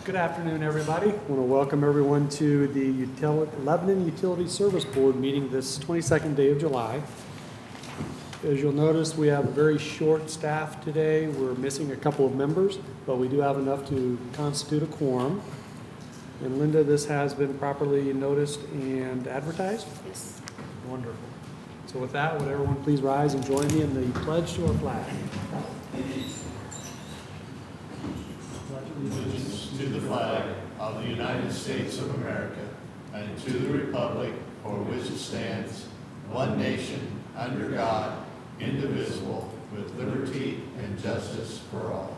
Good afternoon, everybody. I want to welcome everyone to the Lebanon Utilities Service Board meeting this 22nd day of July. As you'll notice, we have a very short staff today. We're missing a couple of members, but we do have enough to constitute a quorum. And Linda, this has been properly noticed and advertised? Yes. Wonderful. So with that, would everyone please rise and join me in the pledge to our flag? To the flag of the United States of America and to the republic for which it stands, one nation, under God, indivisible, with liberty and justice for all.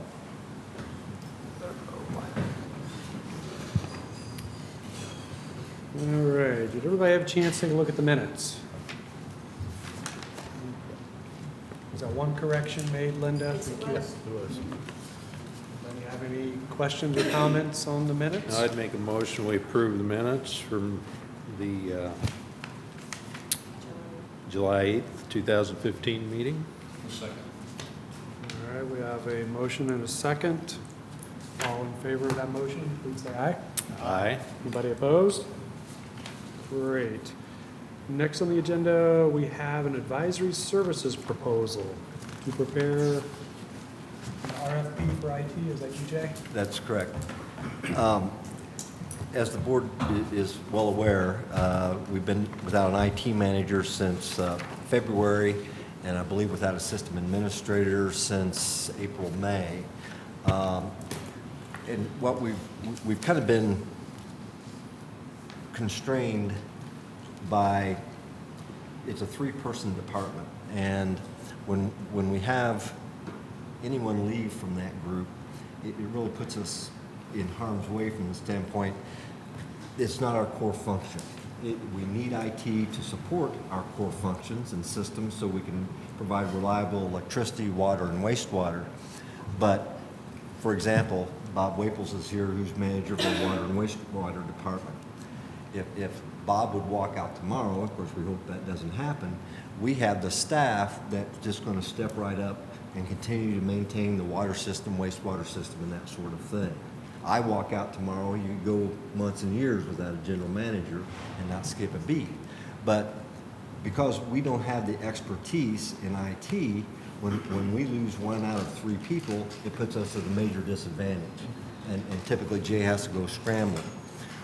All right. Did everybody have a chance to take a look at the minutes? Was that one correction made, Linda? Yes, it Thank you. was. Do you have any questions or comments on the minutes? I'd make a motion, we approve the minutes from the July 8th, 2015 meeting. Second. All right, we have a motion and a second. All in favor of that motion, please say aye. Aye. Anybody opposed? Great. Next on the agenda, we have an advisory services proposal to prepare an RFP for IT. Is that you, Jay? That's correct. As the board is well aware, we've been without an IT manager since February, and I believe without a system administrator since April, May. And what we've kind of been constrained by, it's a three-person department, and when we have anyone leave from that group, it really puts us in harm's way from the standpoint, it's not our core function. We need IT to support our core functions and systems so we can provide reliable electricity, water, and wastewater. But, for example, Bob Waples is here, who's manager for the water and wastewater department. If Bob would walk out tomorrow, of course we hope that doesn't happen, we have the staff that's just going to step right up and continue to maintain the water system, wastewater system, and that sort of thing. I walk out tomorrow, you go months and years without a general manager and not skip a beat. But because we don't have the expertise in IT, when we lose one out of three people, it puts us at a major disadvantage. And typically Jay has to go scrambling.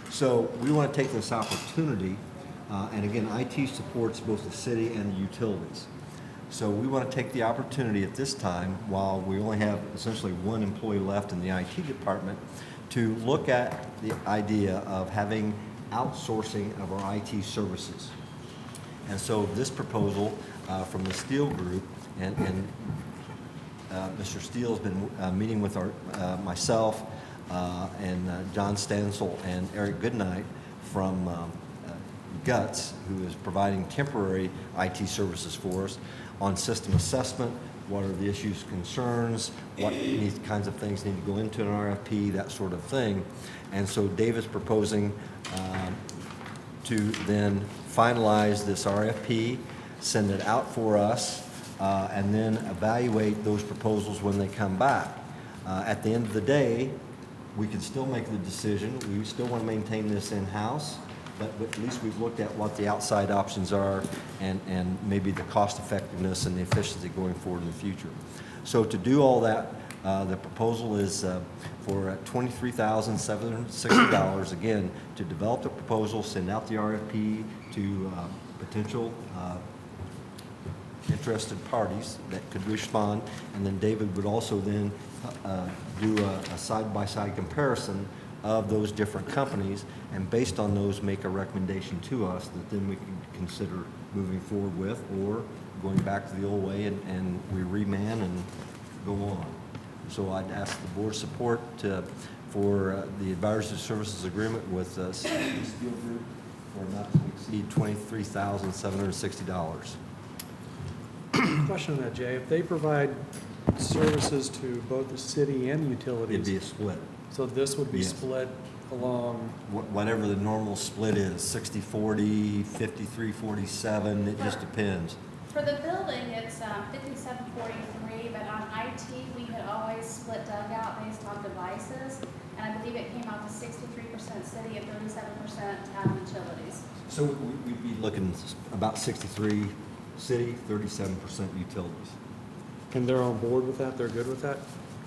So we want to take this opportunity, and again, IT supports both the city and the utilities. So we want to take the opportunity at this time, while we only have essentially one employee left in the IT department, to look at the idea of having outsourcing of our IT services. And so this proposal from the Steele Group, and Mr. Steele's been meeting with myself and John Stansel and Eric Goodnight from GUTS, who is providing temporary IT services for us on system assessment, what are the issues, concerns, what kinds of things need to go into an RFP, that sort of thing. And so Dave is proposing to then finalize this RFP, send it out for us, and then evaluate those proposals when they come back. At the end of the day, we can still make the decision. We still want to maintain this in-house, but at least we've looked at what the outside options are and maybe the cost effectiveness and the efficiency going forward in the future. So to do all that, the proposal is for $23,760, again, to develop the proposal, send out the RFP to potential interested parties that could respond, and then David would also then do a side-by-side comparison of those different companies, and based on those make a recommendation to us that then we can consider moving forward with, or going back to the old way and we reman and go on. So I'd ask the board's support for the advisory services agreement with Steele Group for not to exceed $23,760. Question on that, Jay. If they provide services to both the city and the utilities, It'd be a split. so this would be Yes. split along, Whatever the normal split is, 60-40, 53-47, it just depends. For the building, it's 5743, but on IT, we had always split Doug out based on devices, and I believe it came out to 63% city and 37% town utilities. So we'd be looking about 63 city, 37% utilities. And they're on board with that? They're good with that?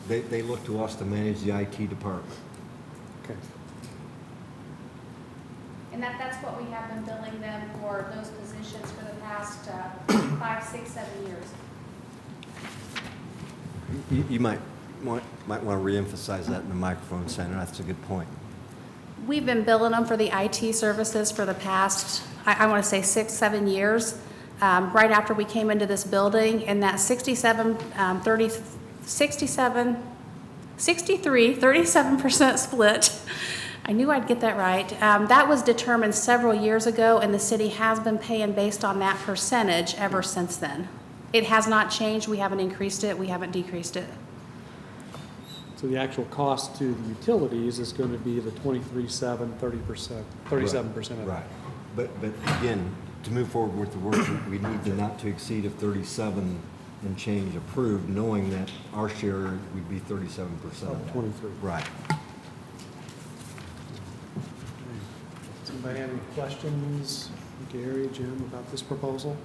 They look to us to manage the IT department. Okay. And that's what we have been billing them for those positions for the past 5, 6, 7 years. You might want to reemphasize that in the microphone, Senator. That's a good point. We've been billing them for the IT services for the past, I want to say 6, 7 years, right after we came into this building, and that 37% split. I knew I'd get that right. That was determined several years ago, and the city has been paying based on that percentage ever since then. It has not changed. We haven't increased it. We haven't decreased it. So the actual cost to the utilities is going to be the 23.7, 30%, 37% of it. Right. But again, to move forward with the work, we need the not to exceed of 37 and change approved, knowing that our share would be 37% of that. 23. Right. Does anybody have any questions, Gary, Jim, about this proposal?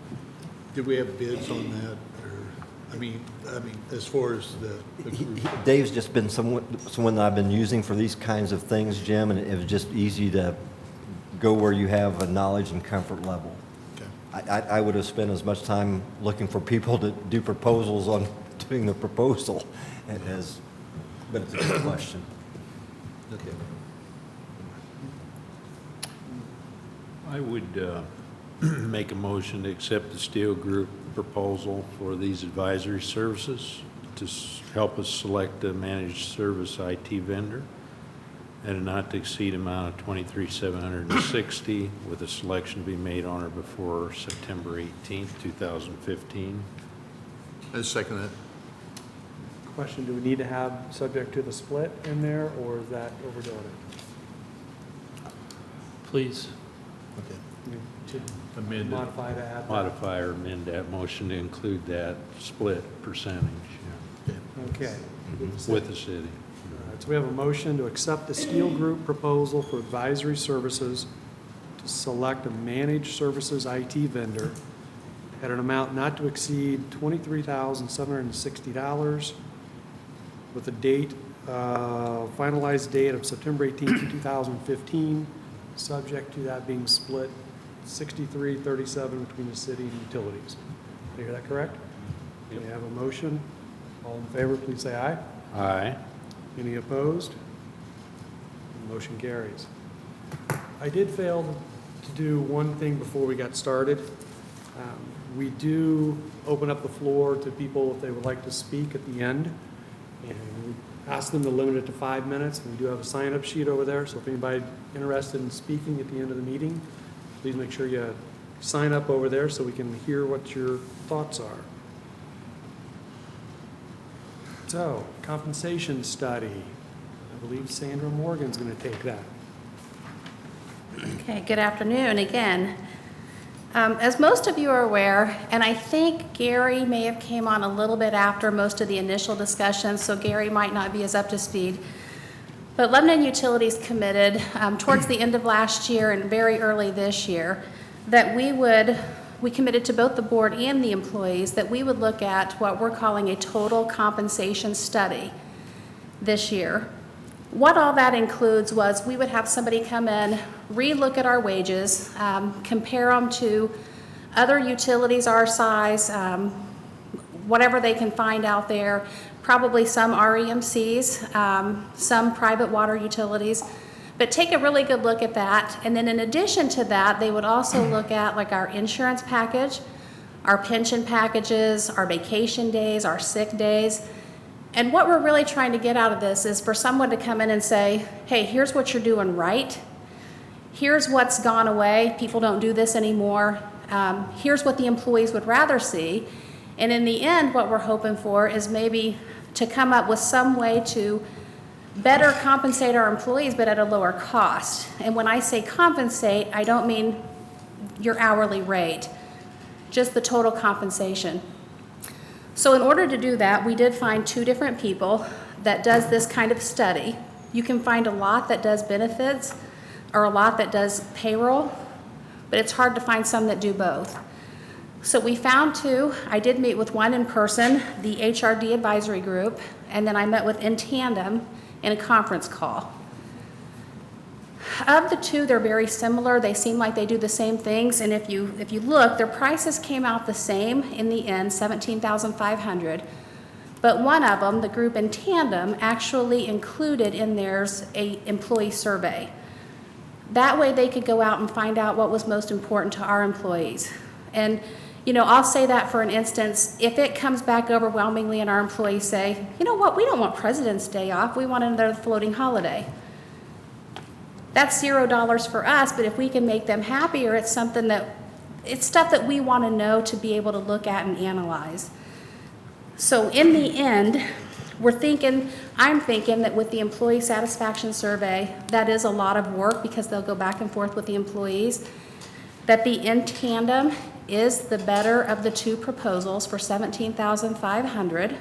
Did we have bids on that, or, I mean, as far as the group? Dave's just been someone that I've been using for these kinds of things, Jim, and it was just easy to go where you have a knowledge and comfort level. Okay. I would have spent as much time looking for people to do proposals on doing the proposal as, but it's a good question. Okay. I would make a motion to accept the Steel Group proposal for these advisory services to help us select a managed service IT vendor at a not to exceed amount of $23,760, with a selection to be made on or before September 18th, 2015. I second that. Question, do we need to have subject to the split in there, or is that overdoing it? Please Okay. I mean, to Amend it. modify to add that? modify or amend that motion to include that split percentage, yeah, Okay. Okay. with the city. All right, so we have a motion to accept the Steel Group proposal for advisory services to select a managed services IT vendor at an amount not to exceed $23,760 with a date, finalized date of September 18th, 2015, subject to that being split 63-37 between the city and utilities. Did I hear that correct? We have a motion. All in favor, please say aye. Aye. Any opposed? Motion carries. I did fail to do one thing before we got started. We do open up the floor to people if they would like to speak at the end. And we ask them to limit it to 5 minutes. We do have a sign-up sheet over there, so if anybody's interested in speaking at the end of the meeting, please make sure you sign up over there so we can hear what your thoughts are. So, compensation study. I believe Sandra Morgan's going to take that. Okay, good afternoon again. As most of you are aware, and I think Gary may have came on a little bit after most of the initial discussion, so Gary might not be as up to speed. But Lebanon Utilities committed towards the end of last year and very early this year that we committed to both the board and the employees that we would look at what we're calling a total compensation study this year. What all that includes was we would have somebody come in, re-look at our wages, compare them to other utilities our size, whatever they can find out there, probably some REMCs, some private water utilities, but take a really good look at that. And then in addition to that, they would also look at like our insurance package, our pension packages, our vacation days, our sick days. And what we're really trying to get out of this is for someone to come in and say, hey, here's what you're doing right. Here's what's gone away. People don't do this anymore. Here's what the employees would rather see. And in the end, what we're hoping for is maybe to come up with some way to better compensate our employees, but at a lower cost. And when I say compensate, I don't mean your hourly rate. just the total compensation. So in order to do that, we did find 2 different people that does this kind of study. You can find a lot that does benefits or a lot that does payroll, but it's hard to find some that do both. So we found 2. I did meet with one in person, the HRD advisory group, and then I met with in tandem in a conference call. Of the 2, they're very similar. They seem like they do the same things, and if you look, their prices came out the same in the end, $17,500. But one of them, the group in tandem, actually included in theirs a employee survey. That way they could go out and find out what was most important to our employees. And I'll say that for an instance, if it comes back overwhelmingly and our employees say, you know what, we don't want President's Day off, we want another floating holiday. That's $0 for us, but if we can make them happier, it's stuff that we want to know to be able to look at and analyze. So in the end, I'm thinking that with the employee satisfaction survey, that is a lot of work because they'll go back and forth with the employees, that the in tandem is the better of the 2 proposals for $17,500.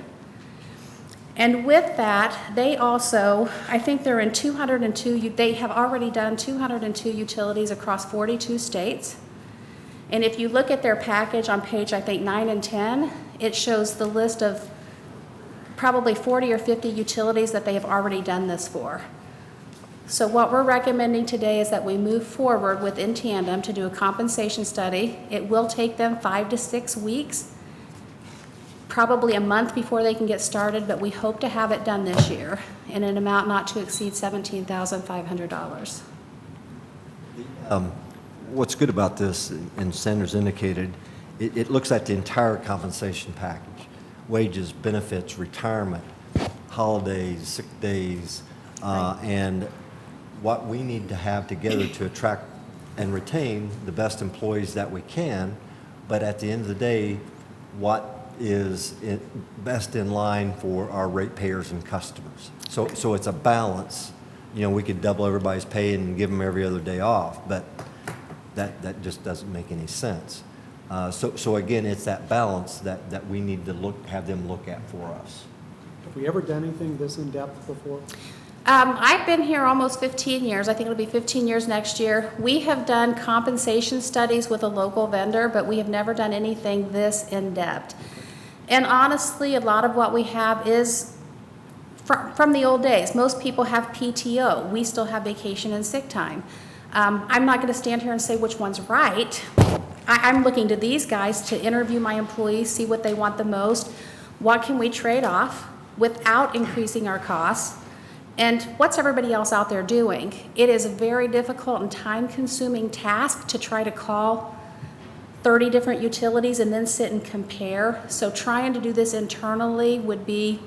And with that, they also, I think they're in 202, they have already done 202 utilities across 42 states. And if you look at their package on page, I think 9 and 10, it shows the list of probably 40 or 50 utilities that they have already done this for. So what we're recommending today is that we move forward with in tandem to do a compensation study. It will take them 5 to 6 weeks, probably a month before they can get started, but we hope to have it done this year in an amount not to exceed $17,500. What's good about this, and Sanders indicated, it looks at the entire compensation package: wages, benefits, retirement, holidays, sick days, and what we need to have together to attract and retain the best employees that we can, but at the end of the day, what is best in line for our ratepayers and customers. So it's a balance. We could double everybody's pay and give them every other day off, but that just doesn't make any sense. So again, it's that balance that we need to have them look at for us. Have we ever done anything this in-depth before? I've been here almost 15 years. I think it'll be 15 years next year. We have done compensation studies with a local vendor, but we have never done anything this in-depth. And honestly, a lot of what we have is from the old days. Most people have PTO. We still have vacation and sick time. I'm not going to stand here and say which one's right. I'm looking to these guys to interview my employees, see what they want the most, what can we trade off without increasing our costs, and what's everybody else out there doing. It is a very difficult and time-consuming task to try to call 30 different utilities and then sit and compare. So trying to do this internally would be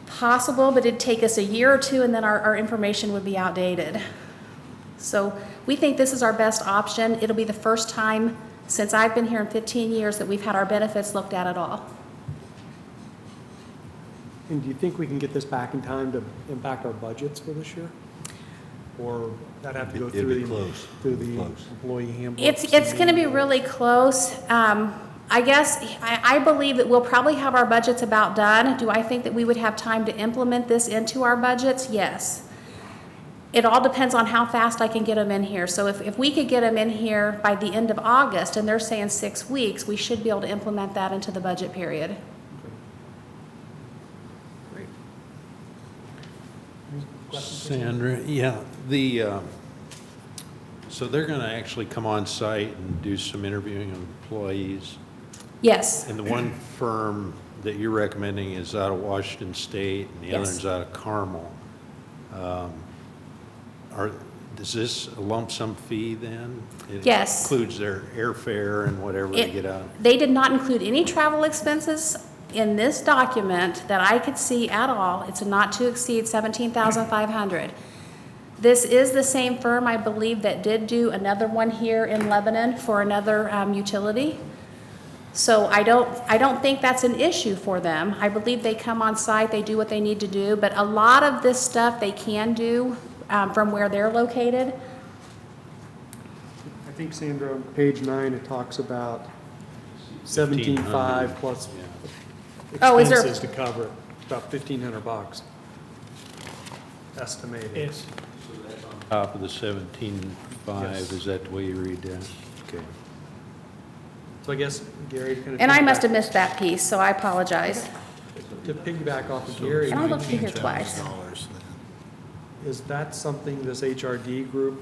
possible, but it'd take us a year or 2 and then our information would be outdated. So we think this is our best option. It'll be the first time since I've been here in 15 years that we've had our benefits looked at all. And do you think we can get this back in time to impact our budgets for this year? Or that have to go It'll through be the close. employee handbook? It's going to be really close. I guess I believe that we'll probably have our budgets about done. Do I think that we would have time to implement this into our budgets? Yes. It all depends on how fast I can get them in here. So if we could get them in here by the end of August, and they're saying 6 weeks, we should be able to implement that into the budget period. Great. Any questions? Sandra, yeah, so they're going to actually come on site and do some interviewing of employees. Yes. And the one firm that you're recommending is out of Washington State, and the other Yes. is out of Carmel. Is this a lump sum fee then? Yes. It includes their airfare and whatever they get out? They did not include any travel expenses in this document that I could see at all. It's not to exceed $17,500. This is the same firm, I believe, that did do another one here in Lebanon for another utility. So I don't think that's an issue for them. I believe they come on site, they do what they need to do, but a lot of this stuff they can do from where they're located. I think, Sandra, on page 9, it talks about 17.5 plus Oh, is there- expenses to cover it, about $1,500 estimated. It's, Top of the 17.5, Yes. is that the way you read that? Okay. So I guess, Gary, to kind of. And I must have missed that piece, so I apologize. To piggyback off of Gary, And I looked through here twice. $19,000 then. is that something this HRD group,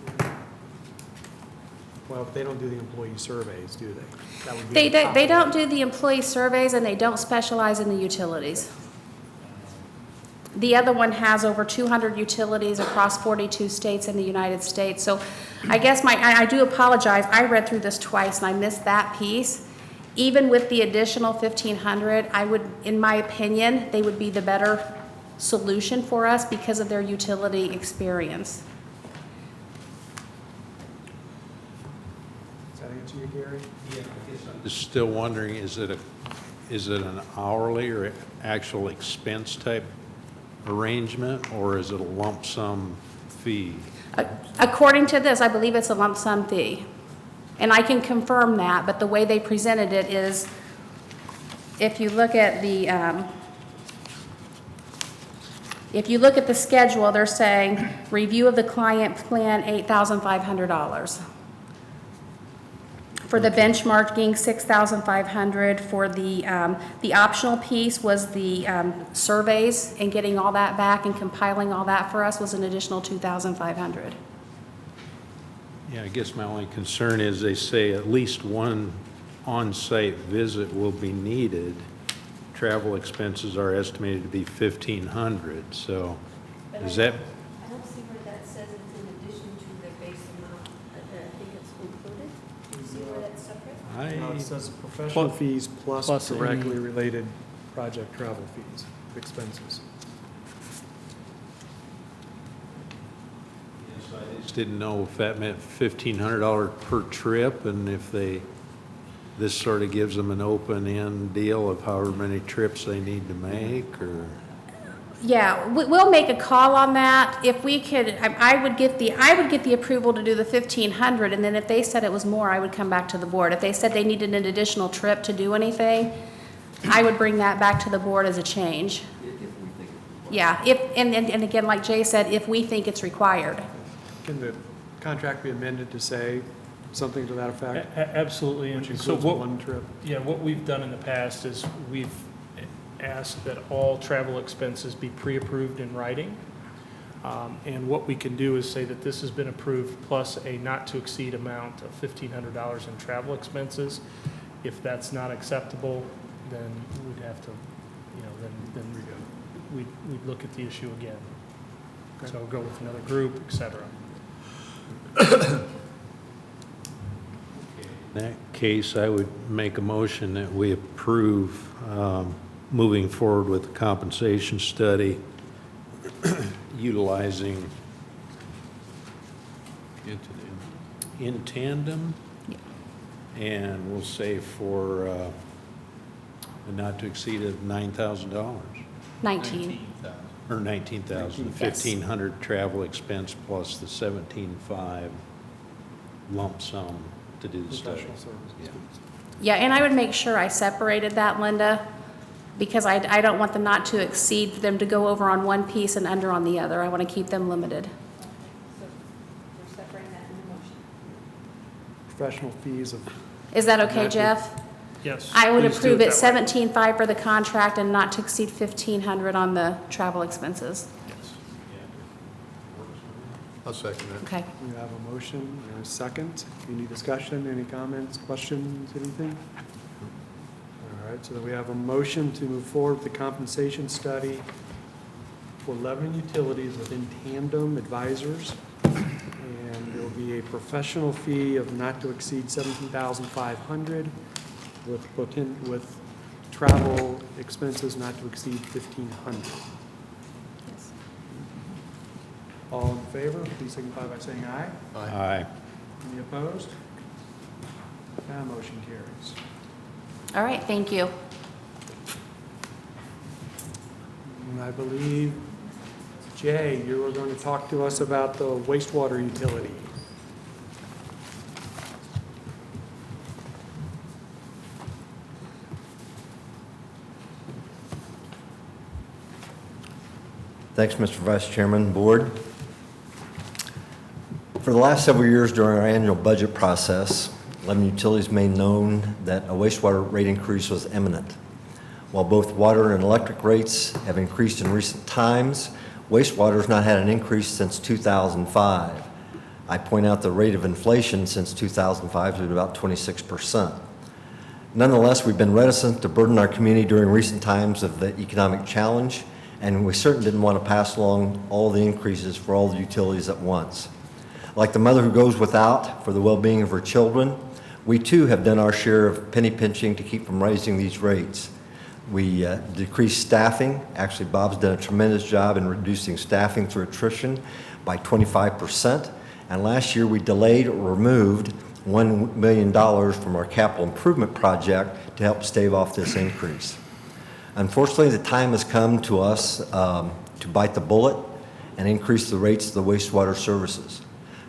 well, they don't do the employee surveys, do they? That would be They, on they top they of don't that. do the employee surveys, and they don't specialize in the utilities. The other one has over 200 utilities across 42 states in the United States. So I guess I do apologize, I read through this twice and I missed that piece. Even with the additional 1,500, I would, in my opinion, they would be the better solution for us because of their utility experience. Does that answer you, Gary? Just still wondering, is it an hourly or actual expense type arrangement, or is it a lump sum fee? According to this, I believe it's a lump sum fee. And I can confirm that, but the way they presented it is, if you look at the schedule, they're saying, review of the client plan, $8,500. For the benchmarking, $6,500. For the optional piece was the surveys, and getting all that back and compiling all that for us was an additional $2,500. Yeah, I guess my only concern is they say at least one on-site visit will be needed. Travel expenses are estimated to be $1,500, so is that, I don't see where that says it's in addition to the base amount. I think it's included. Do you see where that's separate? No, I, it says professional fees plus plus directly any- related project travel fees, expenses. just didn't know if that meant $1,500 per trip, and if this sort of gives them an open-end deal of however many trips they need to make, or? Yeah, we'll make a call on that. If we could, I would get the approval to do the 1,500, and then if they said it was more, I would come back to the board. If they said they needed an additional trip to do anything, I would bring that back to the board as a change. If we think it. Yeah, and again, like Jay said, if we think it's required. Can the contract be amended to say something to that effect? absolutely. Which And so includes what, one trip? yeah, what we've done in the past is we've asked that all travel expenses be pre-approved in writing. And what we can do is say that this has been approved plus a not-to-exceed amount of $1,500 in travel expenses. If that's not acceptable, then we'd have to, then we'd look at the issue again. So go with another group, et cetera. In that case, I would make a motion that we approve moving forward with the compensation study, utilizing in tandem, and we'll say for a not to exceed of $9,000, 19. or $19,000, Yes. $1,500 travel expense plus the $17,500 lump sum to do the study. Professional services. Yeah. Yeah, and I would make sure I separated that, Linda, because I don't want the not to exceed them to go over on one piece and under on the other. I want to keep them limited. Okay, so we're separating that in the motion. Professional fees of, Is that okay, Not to- Jeff? Yes. I would please do approve it that way. 17.5 for the contract and not to exceed 1,500 on the travel expenses. Yes. I'll second that. Okay. we have a motion and a second. Any discussion, any comments, questions, anything? All right, so then we have a motion to move forward with the compensation study for Lebanon Utilities within Tandem Advisors. And there will be a professional fee of not to exceed $17,500 with travel expenses not to exceed $1,500. All in favor, please signify by saying aye. Aye. Any opposed? That motion carries. All right, thank you. And I believe, Jay, you were going to talk to us about the wastewater utility. Thanks, Mr. Vice Chairman, Board. For the last several years during our annual budget process, Lebanon Utilities made known that a wastewater rate increase was imminent. While both water and electric rates have increased in recent times, wastewater has not had an increase since 2005. I point out the rate of inflation since 2005 has been about 26%. Nonetheless, we've been reticent to burden our community during recent times of the economic challenge, and we certainly didn't want to pass along all the increases for all the utilities at once. Like the mother who goes without for the well-being of her children, we too have done our share of penny pinching to keep from raising these rates. We decreased staffing. Actually, Bob's done a tremendous job in reducing staffing through attrition by 25%. And last year, we delayed or removed $1 million from our capital improvement project to help stave off this increase. Unfortunately, the time has come to us to bite the bullet and increase the rates of the wastewater services.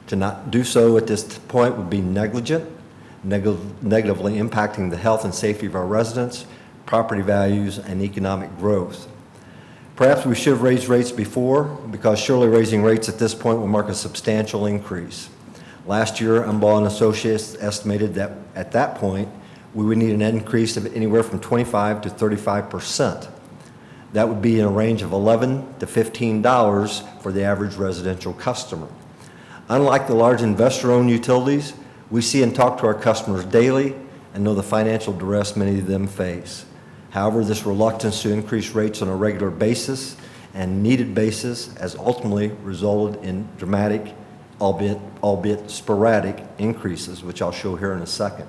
To not do so at this point would be negligent, negatively impacting the health and safety of our residents, property values, and economic growth. Perhaps we should have raised rates before, because surely raising rates at this point will mark a substantial increase. Last year, Umbaugh and Associates estimated that at that point, we would need an increase of anywhere from 25 to 35%. That would be in a range of $11 to $15 for the average residential customer. Unlike the large investor-owned utilities, we see and talk to our customers daily and know the financial duress many of them face. However, this reluctance to increase rates on a regular basis and needed basis has ultimately resulted in dramatic, albeit sporadic, increases, which I'll show here in a second.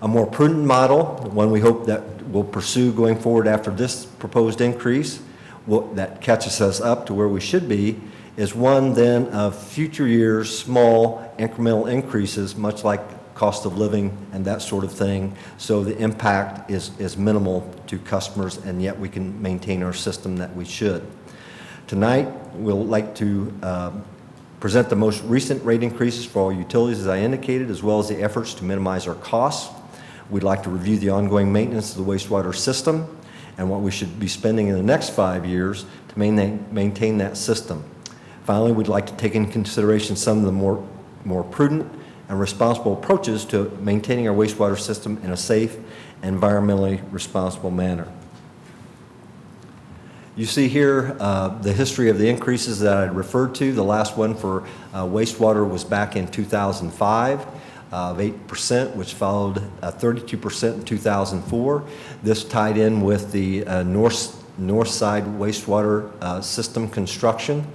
A more prudent model, one we hope that we'll pursue going forward after this proposed increase, that catches us up to where we should be, is one then of future years' small incremental increases, much like cost of living and that sort of thing, so the impact is minimal to customers, and yet we can maintain our system that we should. Tonight, we'll like to present the most recent rate increases for all utilities, as I indicated, as well as the efforts to minimize our costs. We'd like to review the ongoing maintenance of the wastewater system and what we should be spending in the next 5 years to maintain that system. Finally, we'd like to take into consideration some of the more prudent and responsible approaches to maintaining our wastewater system in a safe, environmentally responsible manner. You see here the history of the increases that I referred to. The last one for wastewater was back in 2005 of 8%, which followed 32% in 2004. This tied in with the north side wastewater system construction.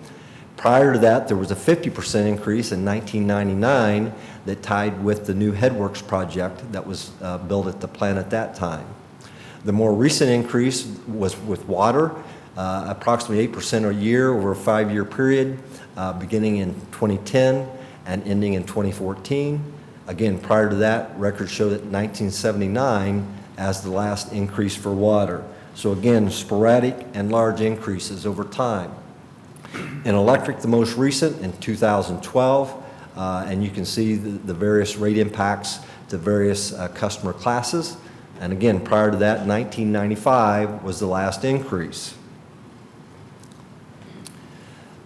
Prior to that, there was a 50% increase in 1999 that tied with the new Headworks project that was built at the plant at that time. The more recent increase was with water, approximately 8% a year over a 5-year period, beginning in 2010 and ending in 2014. Again, prior to that, records show that 1979 as the last increase for water. So again, sporadic and large increases over time. In electric, the most recent in 2012, and you can see the various rate impacts to various customer classes. And again, prior to that, 1995 was the last increase.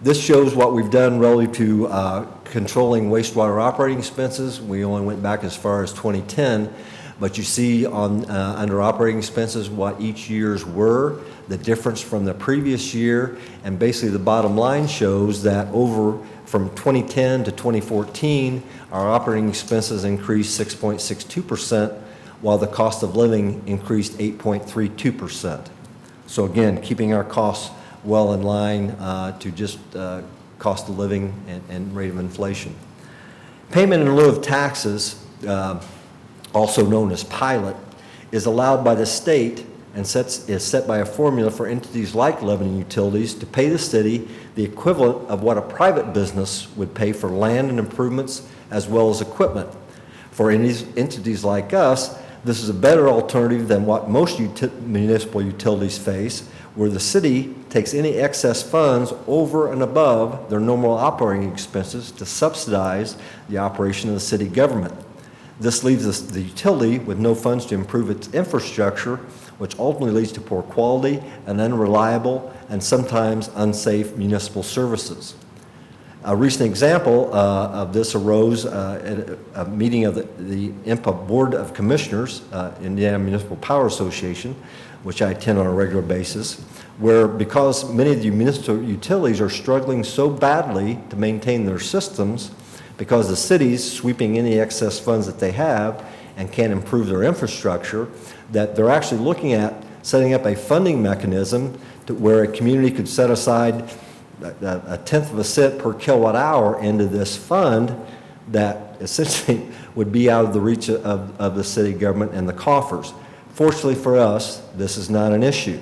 This shows what we've done relative to controlling wastewater operating expenses. We only went back as far as 2010, but you see on under operating expenses what each year's were, the difference from the previous year, and basically the bottom line shows that from 2010 to 2014, our operating expenses increased 6.62%, while the cost of living increased 8.32%. So again, keeping our costs well in line to just cost of living and rate of inflation. Payment in lieu of taxes, also known as pilot, is allowed by the state and is set by a formula for entities like Lebanon Utilities to pay the city the equivalent of what a private business would pay for land and improvements as well as equipment. For entities like us, this is a better alternative than what most municipal utilities face, where the city takes any excess funds over and above their normal operating expenses to subsidize the operation of the city government. This leaves the utility with no funds to improve its infrastructure, which ultimately leads to poor quality and unreliable and sometimes unsafe municipal services. A recent example of this arose at a meeting of the IMPA Board of Commissioners, Indiana Municipal Power Association, which I attend on a regular basis, where because many of the municipal utilities are struggling so badly to maintain their systems because the cities sweeping any excess funds that they have and can't improve their infrastructure, that they're actually looking at setting up a funding mechanism to where a community could set aside a tenth of a cent per kilowatt hour into this fund that essentially would be out of the reach of the city government and the coffers. Fortunately for us, this is not an issue,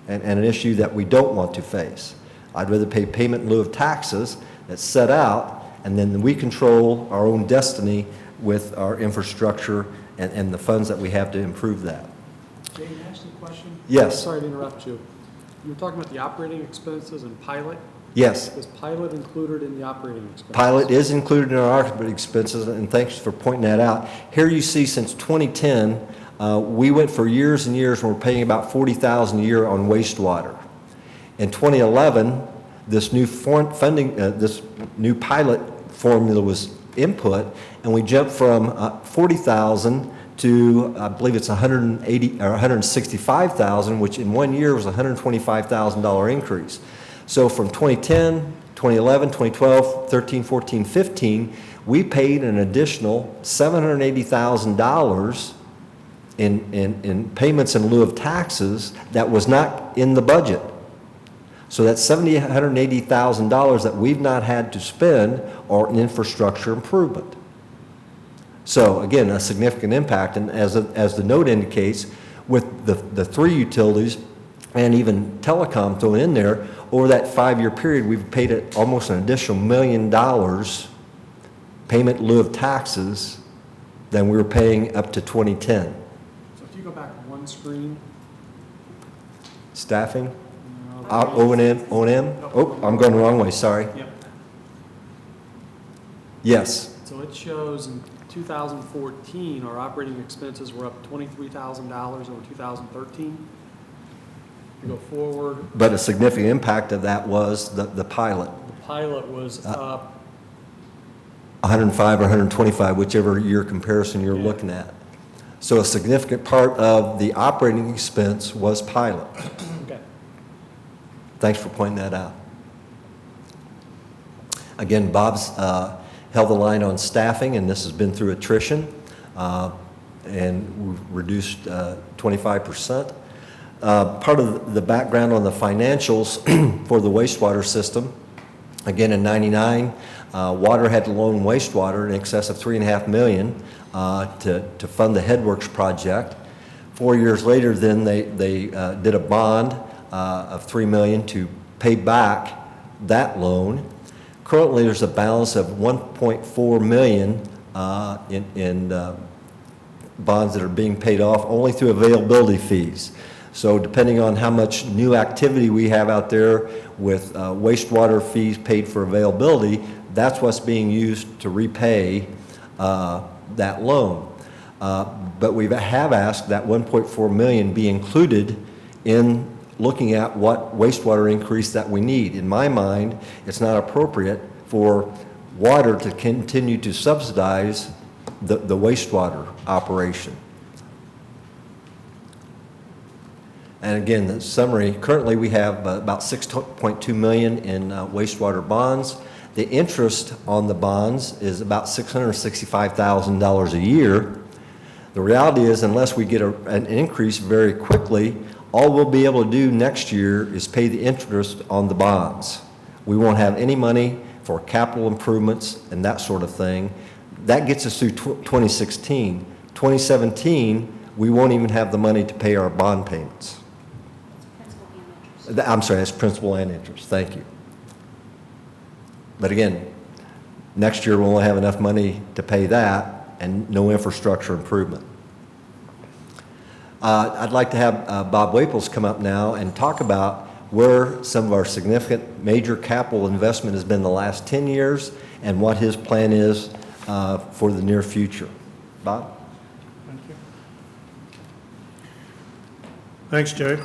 and an issue that we don't want to face. I'd rather pay payment in lieu of taxes that's set out, and then we control our own destiny with our infrastructure and the funds that we have to improve that. Jay, can I ask you a question? Yes. Sorry to interrupt you. You were talking about the operating expenses and pilot. Yes. Is pilot included in the operating expenses? Pilot is included in our operating expenses, and thanks for pointing that out. Here you see since 2010, we went for years and years and we're paying about $40,000 a year on wastewater. In 2011, this new this new pilot formula was input, and we jumped from $40,000 to I believe it's $180 or $165,000, which in 1 year was a $125,000 increase. So from 2010, 2011, 2012, 13, 14, 15, we paid an additional $780,000 in payments in lieu of taxes that was not in the budget. So that's $780,000 that we've not had to spend on infrastructure improvement. So again, a significant impact, and as the note indicates, with the three utilities and even telecom thrown in there, over that 5-year period, we've paid it almost an additional $1 million payment in lieu of taxes than we were paying up to 2010. So if you go back one screen. Staffing? O&M? Oh, I'm going the wrong way, sorry. Yep. Yes. So it shows in 2014, our operating expenses were up $23,000 over 2013. You go forward. But a significant impact of that was the pilot. The pilot was up. 105 or 125, whichever year comparison you're looking at. So a significant part of the operating expense was pilot. Okay. Thanks for pointing that out. Again, Bob's held the line on staffing, and this has been through attrition, and we've reduced 25%. Part of the background on the financials for the wastewater system, again in '99, water had to loan wastewater in excess of $3.5 million to fund the Headworks project. 4 years later, then they did a bond of $3 million to pay back that loan. Currently, there's a balance of $1.4 million in bonds that are being paid off only through availability fees. So depending on how much new activity we have out there with wastewater fees paid for availability, that's what's being used to repay that loan. But we have asked that $1.4 million be included in looking at what wastewater increase that we need. In my mind, it's not appropriate for water to continue to subsidize the wastewater operation. And again, the summary, currently we have about $6.2 million in wastewater bonds. The interest on the bonds is about $665,000 a year. The reality is, unless we get an increase very quickly, all we'll be able to do next year is pay the interest on the bonds. We won't have any money for capital improvements and that sort of thing. That gets us through 2016. 2017, we won't even have the money to pay our bond payments. I'm sorry, that's principal and interest. Thank you. But again, next year we'll only have enough money to pay that and no infrastructure improvement. I'd like to have Bob Waples come up now and talk about where some of our significant major capital investment has been the last 10 years and what his plan is for the near future. Bob? Thank you. Thanks, Jay.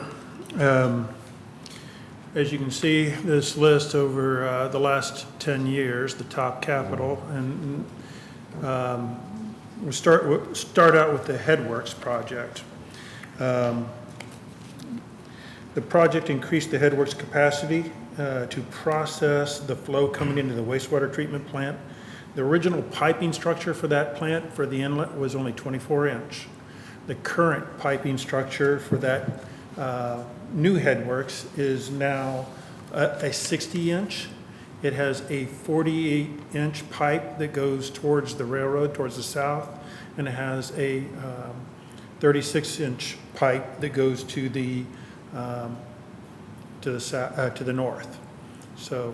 As you can see, this list over the last 10 years, the top capital, and we'll start out with the Headworks project. The project increased the Headworks capacity to process the flow coming into the wastewater treatment plant. The original piping structure for that plant for the inlet was only 24 inch. The current piping structure for that new Headworks is now a 60 inch. It has a 48 inch pipe that goes towards the railroad, towards the south, and it has a 36 inch pipe that goes to the north. So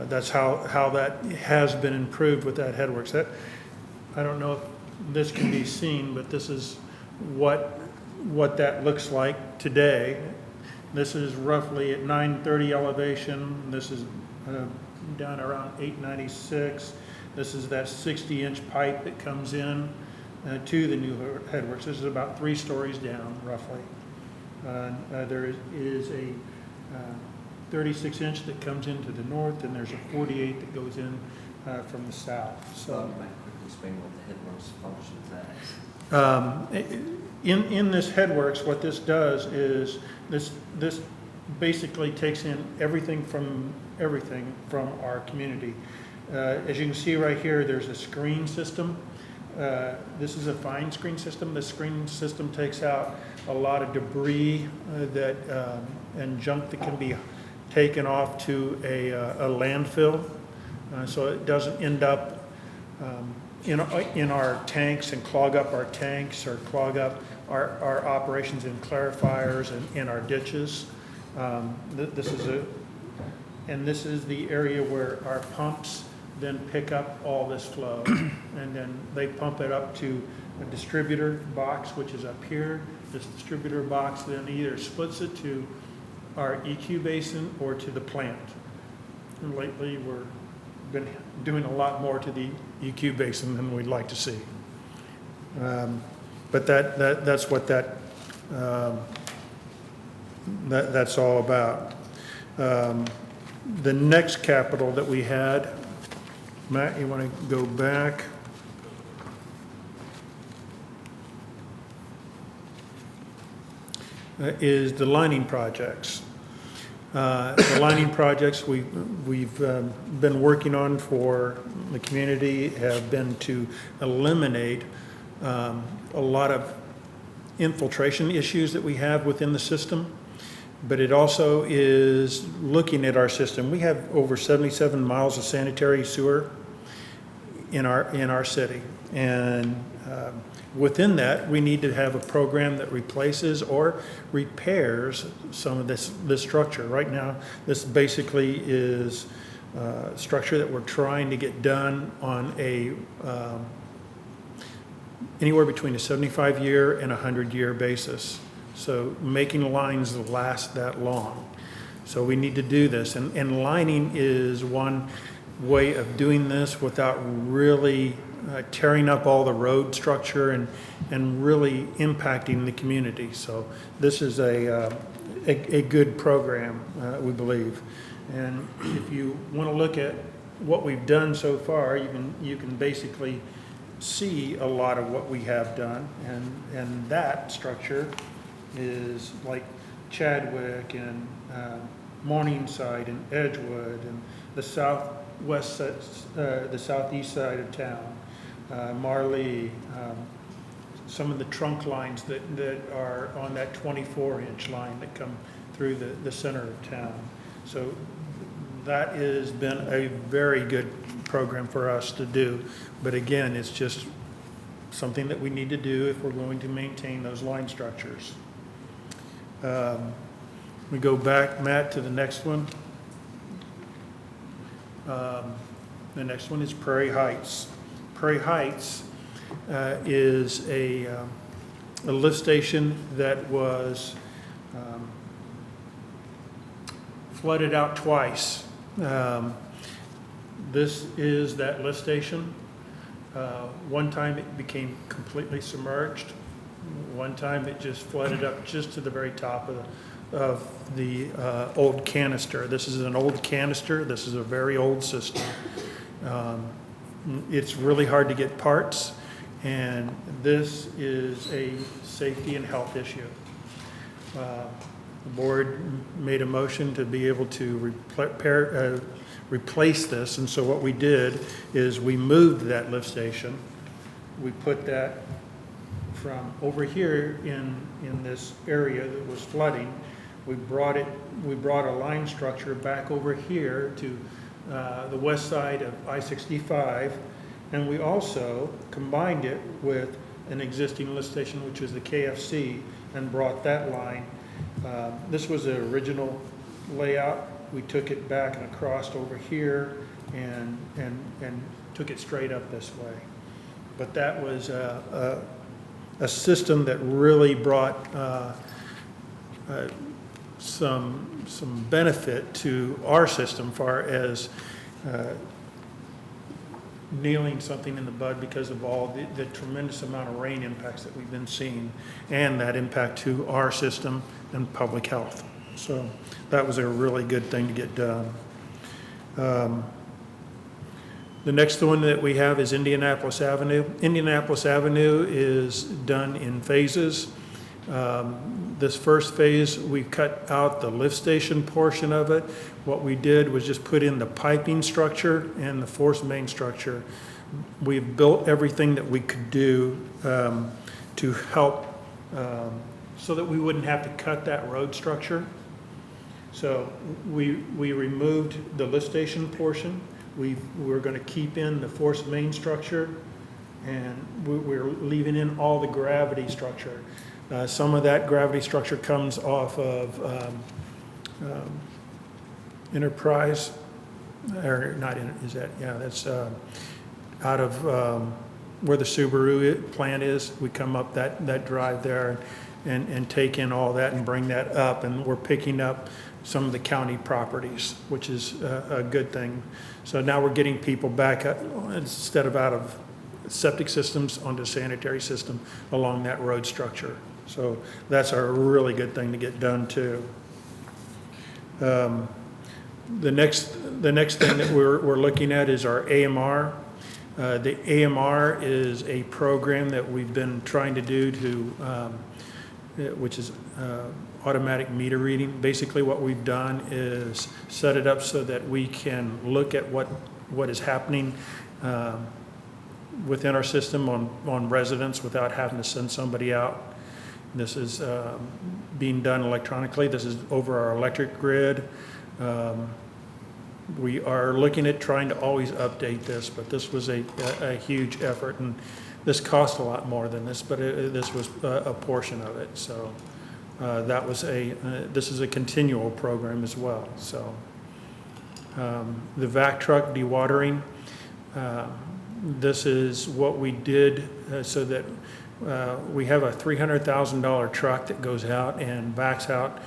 that's how that has been improved with that Headworks. I don't know if this can be seen, but this is what that looks like today. This is roughly at 930 elevation. This is down around 896. This is that 60 inch pipe that comes in to the new Headworks. This is about 3 stories down roughly. There is a 36 inch that comes into the north, and there's a 48 that goes in from the south. So you might quickly explain what the Headworks functions as. In this Headworks, what this does is this basically takes in everything from our community. As you can see right here, there's a screen system. This is a fine screen system. The screen system takes out a lot of debris and junk that can be taken off to a landfill, so it doesn't end up in our tanks and clog up our tanks or clog up our operations in clarifiers and in our ditches. This is the area where our pumps then pick up all this flow, and then they pump it up to a distributor box, which is up here. This distributor box then either splits it to our EQ basin or to the plant. And lately, we've been doing a lot more to the EQ basin than we'd like to see. But that's what that's all about. The next capital that we had, Matt, you want to go back? Is the lining projects. The lining projects we've been working on for the community have been to eliminate a lot of infiltration issues that we have within the system, but it also is looking at our system. We have over 77 miles of sanitary sewer in our city, and within that, we need to have a program that replaces or repairs some of this structure. Right now, this basically is structure that we're trying to get done on a anywhere between a 75-year and 100-year basis. So making lines last that long. So we need to do this, and lining is one way of doing this without really tearing up all the road structure and really impacting the community. So this is a good program, we believe. And if you want to look at what we've done so far, you can basically see a lot of what we have done, and that structure is like Chadwick and Morningside and Edgewood and the southeast side of town, Marley, some of the trunk lines that are on that 24-inch line that come through the center of town. So that has been a very good program for us to do. But again, it's just something that we need to do if we're going to maintain those line structures. We go back, Matt, to the next one. The next one is Prairie Heights. Prairie Heights is a lift station that was flooded out twice. This is that lift station. One time it became completely submerged. One time it just flooded up just to the very top of the old canister. This is an old canister. This is a very old system. It's really hard to get parts, and this is a safety and health issue. The board made a motion to be able to replace this, and so what we did is we moved that lift station. We put that from over here in this area that was flooding. We brought a line structure back over here to the west side of I-65, and we also combined it with an existing lift station, which is the KFC, and brought that line. This was the original layout. We took it back and across over here and took it straight up this way. But that was a system that really brought some benefit to our system, far as nailing something in the bud because of all the tremendous amount of rain impacts that we've been seeing, and that impact to our system and public health. So that was a really good thing to get done. The next one that we have is Indianapolis Avenue. Indianapolis Avenue is done in phases. This first phase, we cut out the lift station portion of it. What we did was just put in the piping structure and the force main structure. We've built everything that we could do to help so that we wouldn't have to cut that road structure. So we removed the lift station portion. We're going to keep in the force main structure, and we're leaving in all the gravity structure. Some of that gravity structure comes off of Enterprise, or not, is that, yeah, that's out of where the Subaru plant is. We come up that drive there and take in all that and bring that up, and we're picking up some of the county properties, which is a good thing. So now we're getting people back up, instead of out of septic systems onto sanitary system along that road structure. So that's a really good thing to get done too. The next thing that we're looking at is our AMR. The AMR is a program that we've been trying to do which is automatic meter reading. Basically what we've done is set it up so that we can look at what is happening within our system on residents without having to send somebody out. This is being done electronically. This is over our electric grid. We are looking at trying to always update this, but this was a huge effort, and this cost a lot more than this, but this was a portion of it. So that was this is a continual program as well. So the vac truck dewatering, this is what we did so that we have a $300,000 truck that goes out and vacs out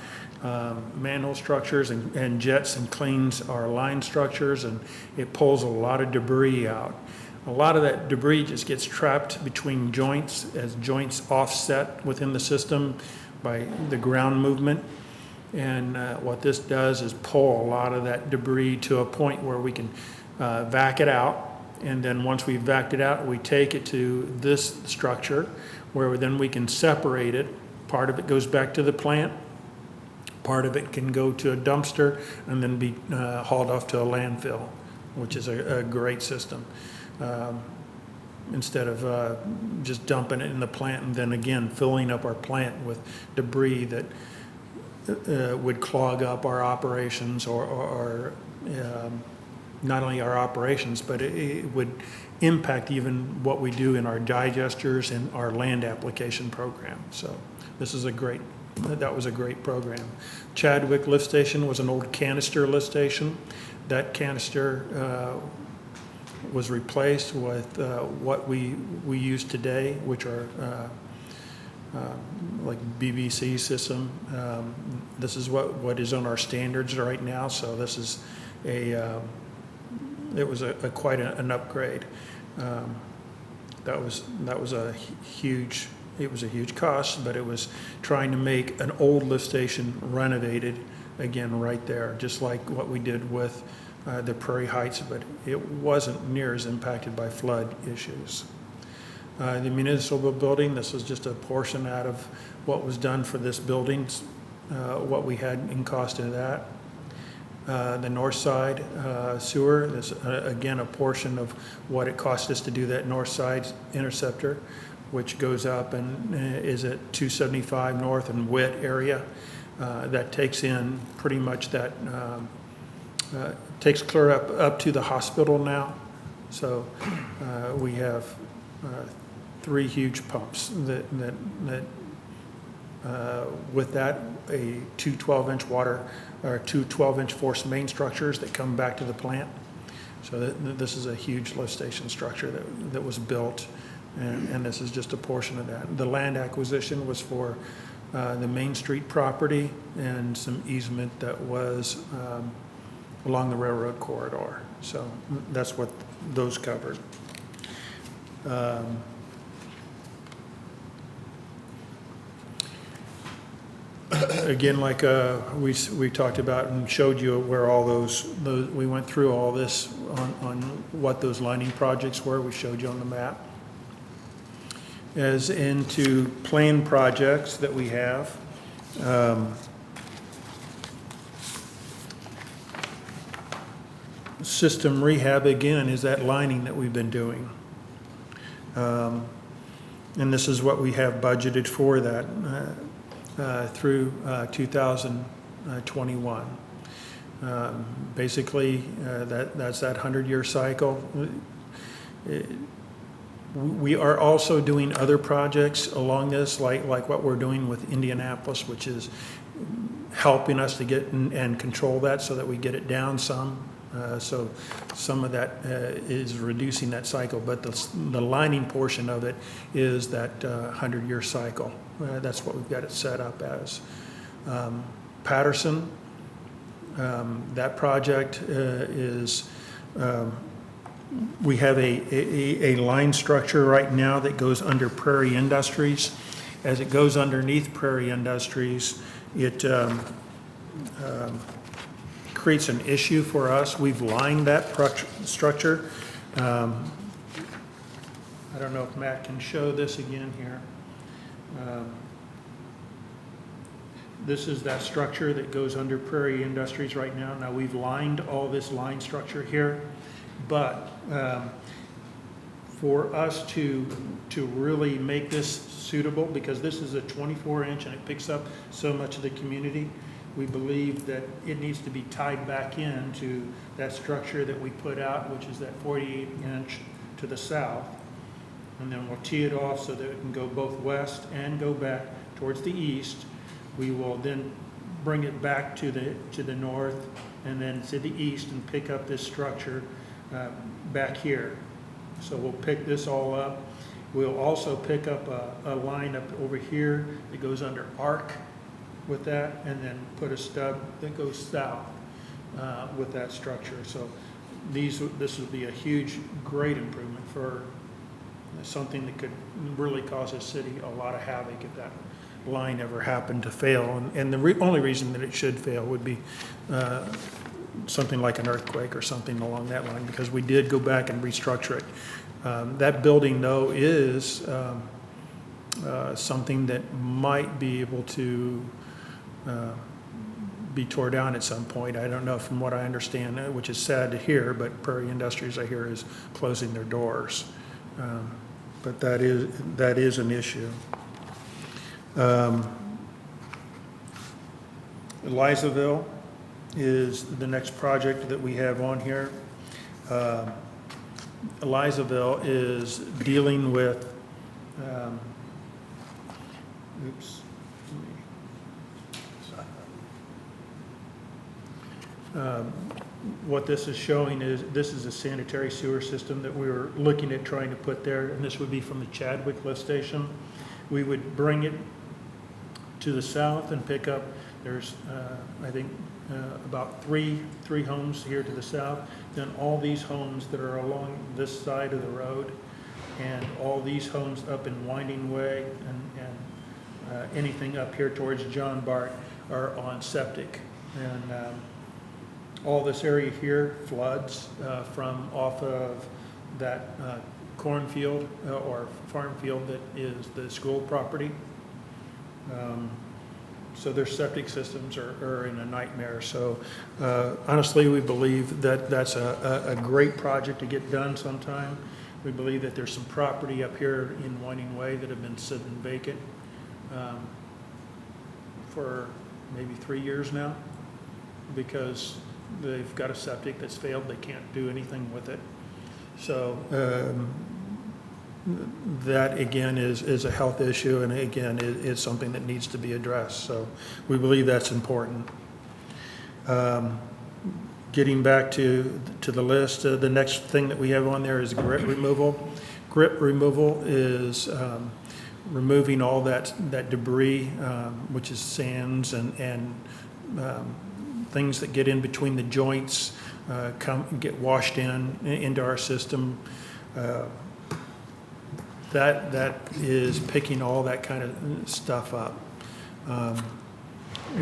manhole structures and jets and cleans our line structures, and it pulls a lot of debris out. A lot of that debris just gets trapped between joints as joints offset within the system by the ground movement. And what this does is pull a lot of that debris to a point where we can vac it out. And then once we've vacked it out, we take it to this structure where then we can separate it. Part of it goes back to the plant. Part of it can go to a dumpster and then be hauled off to a landfill, which is a great system. Instead of just dumping it in the plant and then again filling up our plant with debris that would clog up our operations or not only our operations, but it would impact even what we do in our digesters and our land application program. So this is that was a great program. Chadwick Lift Station was an old canister lift station. That canister was replaced with what we use today, which are like BBC system. This is what is on our standards right now. So this is it was quite an upgrade. That was a huge it was a huge cost, but it was trying to make an old lift station renovated again right there, just like what we did with the Prairie Heights, but it wasn't near as impacted by flood issues. The municipal building, this is just a portion out of what was done for this building, what we had in cost of that. The north side sewer, this again a portion of what it cost us to do that north side interceptor, which goes up and is at 275 north and Witt area. That takes in pretty much that, takes clear up to the hospital now. So we have 3 huge pumps that with that, two 12-inch water, or 2 12-inch force main structures that come back to the plant. So this is a huge lift station structure that was built, and this is just a portion of that. The land acquisition was for the Main Street property and some easement that was along the railroad corridor. So that's what those covered. Again, like we talked about and showed you where all those we went through all this on what those lining projects were. We showed you on the map. As into planned projects that we have, system rehab again is that lining that we've been doing. And this is what we have budgeted for that through 2021. Basically, that's that 100-year cycle. We are also doing other projects along this, like what we're doing with Indianapolis, which is helping us to get and control that so that we get it down some. So some of that is reducing that cycle, but the lining portion of it is that 100-year cycle. That's what we've got it set up as. Patterson, that project is, we have a line structure right now that goes under Prairie Industries. As it goes underneath Prairie Industries, it creates an issue for us. We've lined that structure. I don't know if Matt can show this again here. This is that structure that goes under Prairie Industries right now. Now we've lined all this line structure here, but for us to really make this suitable, because this is a 24-inch and it picks up so much of the community, we believe that it needs to be tied back into that structure that we put out, which is that 48-inch to the south. And then we'll tee it off so that it can go both west and go back towards the east. We will then bring it back to the north and then to the east and pick up this structure back here. So we'll pick this all up. We'll also pick up a line up over here that goes under ARC with that, and then put a stub that goes south with that structure. So this would be a huge, great improvement for something that could really cause a city a lot of havoc if that line ever happened to fail. And the only reason that it should fail would be something like an earthquake or something along that line, because we did go back and restructure it. That building, though, is something that might be able to be tore down at some point. I don't know, from what I understand, which is sad to hear, but Prairie Industries, I hear, is closing their doors. But that is an issue. Elizaville is the next project that we have on here. Elizaville is dealing with, what this is showing is this is a sanitary sewer system that we were looking at trying to put there, and this would be from the Chadwick lift station. We would bring it to the south and pick up, there's I think about three homes here to the south, then all these homes that are along this side of the road and all these homes up in Winding Way and anything up here towards John Bart are on septic. And all this area here floods from off of that cornfield or farm field that is the school property. So their septic systems are in a nightmare. So honestly, we believe that that's a great project to get done sometime. We believe that there's some property up here in Winding Way that have been sitting vacant for maybe 3 years now, because they've got a septic that's failed. They can't do anything with it. So that again is a health issue, and again it's something that needs to be addressed. So we believe that's important. Getting back to the list, the next thing that we have on there is grit removal. Grit removal is removing all that debris, which is sands and things that get in between the joints, get washed into our system. That is picking all that kind of stuff up.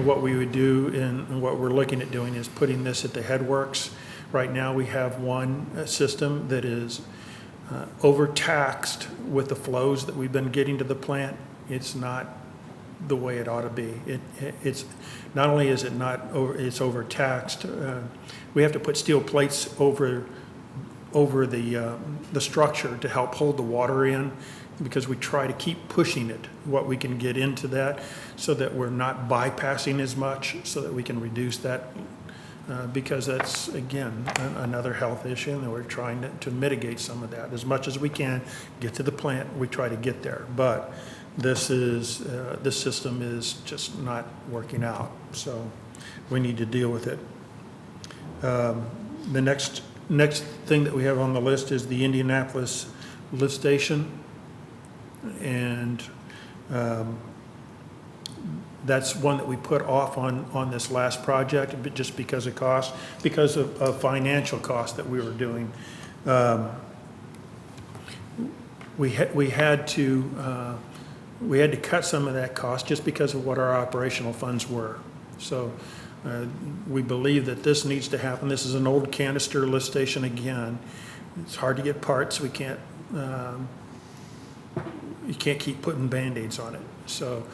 What we would do and what we're looking at doing is putting this at the headworks. Right now we have one system that is overtaxed with the flows that we've been getting to the plant. It's not the way it ought to be. It's not only is it not over, it's overtaxed. We have to put steel plates over the structure to help hold the water in, because we try to keep pushing it what we can get into that, so that we're not bypassing as much, so that we can reduce that, because that's again another health issue, and we're trying to mitigate some of that as much as we can. Get to the plant, we try to get there, but this system is just not working out, so we need to deal with it. The next thing that we have on the list is the Indianapolis lift station, and that's one that we put off on this last project, but just because of cost, because of financial cost that we were doing. We had to cut some of that cost just because of what our operational funds were. So we believe that this needs to happen. This is an old canister lift station again. It's hard to get parts. We can't, you can't keep putting Band-Aids on it. So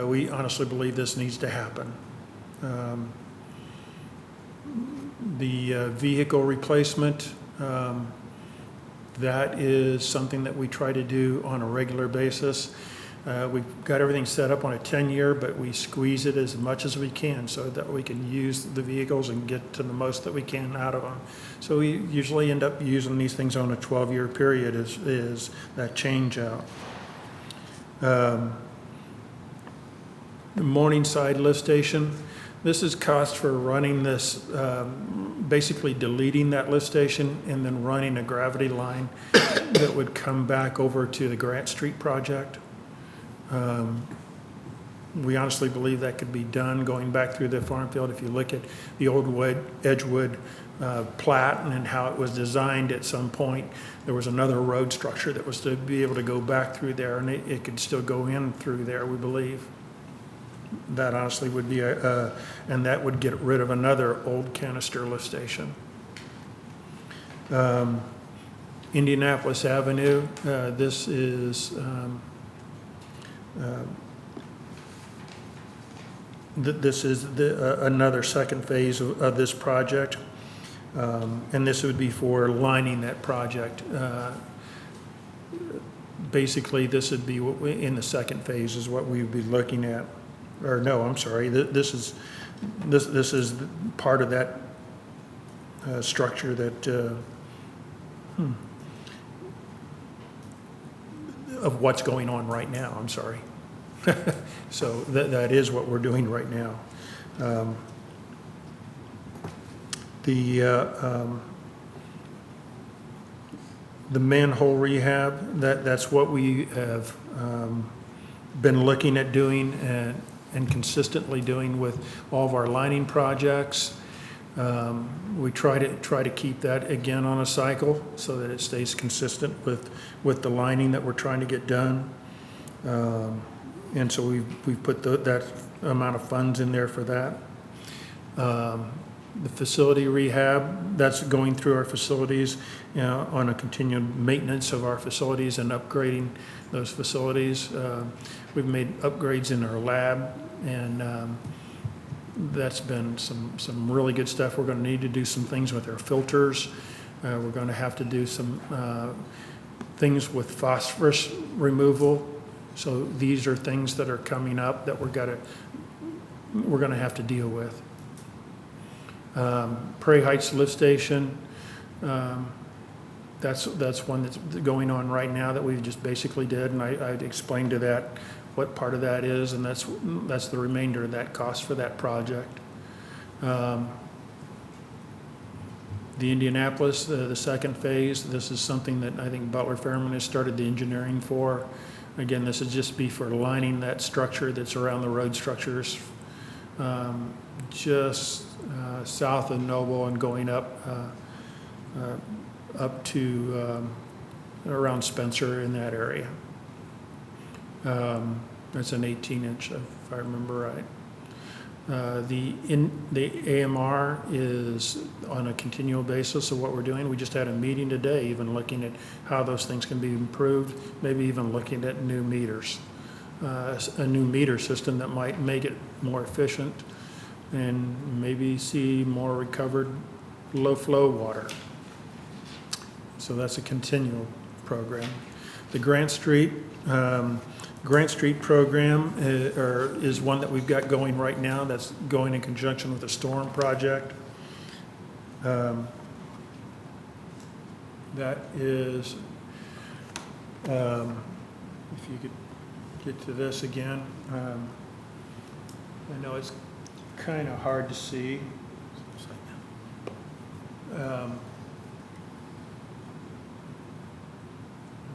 we honestly believe this needs to happen. The vehicle replacement, that is something that we try to do on a regular basis. We've got everything set up on a 10-year, but we squeeze it as much as we can so that we can use the vehicles and get to the most that we can out of them. So we usually end up using these things on a 12-year period is that change out. The Morningside lift station, this is cost for running this, basically deleting that lift station and then running a gravity line that would come back over to the Grant Street project. We honestly believe that could be done going back through the farm field. If you look at the old Edgewood plat and how it was designed at some point, there was another road structure that was to be able to go back through there, and it could still go in through there, we believe. That honestly would be and that would get rid of another old canister lift station. Indianapolis Avenue, this is another second phase of this project, and this would be for lining that project. Basically, this would be in the second phase is what we would be looking at. Or no, I'm sorry. This is part of that structure that of what's going on right now. I'm sorry. So that is what we're doing right now. The manhole rehab, that's what we have been looking at doing and consistently doing with all of our lining projects. We try to keep that again on a cycle so that it stays consistent with the lining that we're trying to get done. And so we've put that amount of funds in there for that. The facility rehab, that's going through our facilities, on a continued maintenance of our facilities and upgrading those facilities. We've made upgrades in our lab, and that's been some really good stuff. We're going to need to do some things with our filters. We're going to have to do some things with phosphorus removal. So these are things that are coming up that we're going to have to deal with. Prairie Heights Lift Station, that's one that's going on right now that we just basically did, and I explained to that what part of that is, and that's the remainder of that cost for that project. The Indianapolis, the second phase, this is something that I think Butler Fairman has started the engineering for. Again, this would just be for lining that structure that's around the road structures, just south of Noble and going up to around Spencer in that area. That's an 18-inch, if I remember right. The AMR is on a continual basis of what we're doing. We just had a meeting today, even looking at how those things can be improved, maybe even looking at new meters, a new meter system that might make it more efficient and maybe see more recovered low-flow water. So that's a continual program. The Grant Street program is one that we've got going right now. That's going in conjunction with the storm project. That is, if you could get to this again. I know it's kind of hard to see. I'm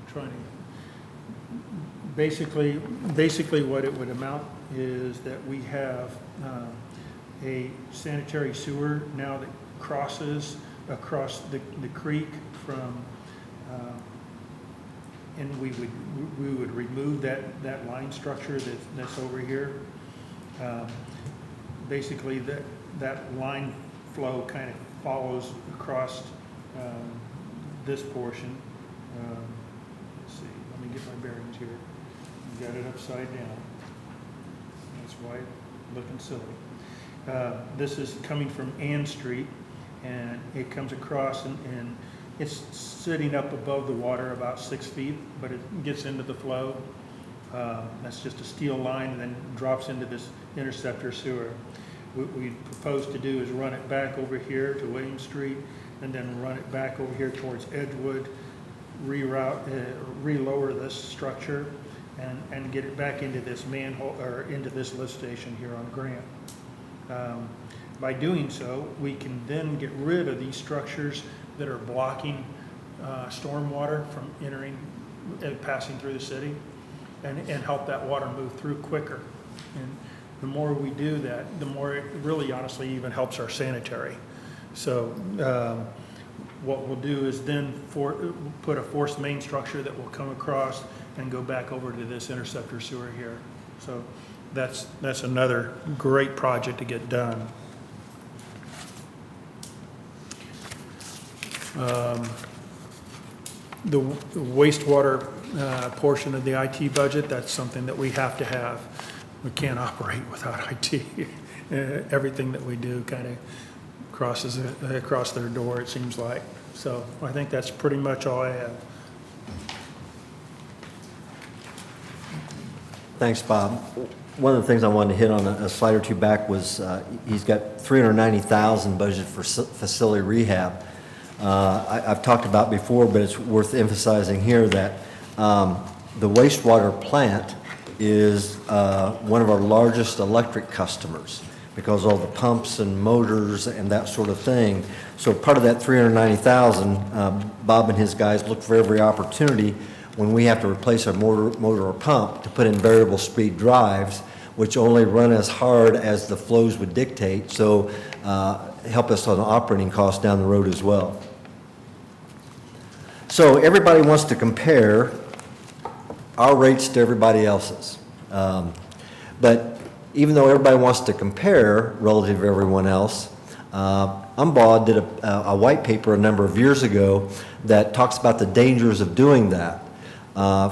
trying to, basically what it would amount is that we have a sanitary sewer now that crosses across the creek from, and we would remove that line structure that's over here. Basically, that line flow kind of follows across this portion. Let's see, let me get my bearings here. You got it upside down. That's why it's looking silly. This is coming from Ann Street, and it comes across, and it's sitting up above the water about 6 feet, but it gets into the flow. That's just a steel line and then drops into this interceptor sewer. What we propose to do is run it back over here to William Street and then run it back over here towards Edgewood, relower this structure and get it back into this manhole or into this lift station here on Grant. By doing so, we can then get rid of these structures that are blocking stormwater from entering and passing through the city and help that water move through quicker. And the more we do that, the more it really honestly even helps our sanitary. So what we'll do is then put a forced main structure that will come across and go back over to this interceptor sewer here. So that's another great project to get done. The wastewater portion of the IT budget, that's something that we have to have. We can't operate without IT. Everything that we do kind of crosses across their door, it seems like. So I think that's pretty much all I have. Thanks, Bob. One of the things I wanted to hit on a slide or two back was he's got $390,000 budgeted for facility rehab. I've talked about before, but it's worth emphasizing here that the wastewater plant is one of our largest electric customers because all the pumps and motors and that sort of thing. So part of that $390,000, Bob and his guys look for every opportunity when we have to replace a motor or pump to put in variable speed drives, which only run as hard as the flows would dictate. So help us on operating costs down the road as well. So everybody wants to compare our rates to everybody else's. But even though everybody wants to compare relative to everyone else, UMBAW did a white paper a number of years ago that talks about the dangers of doing that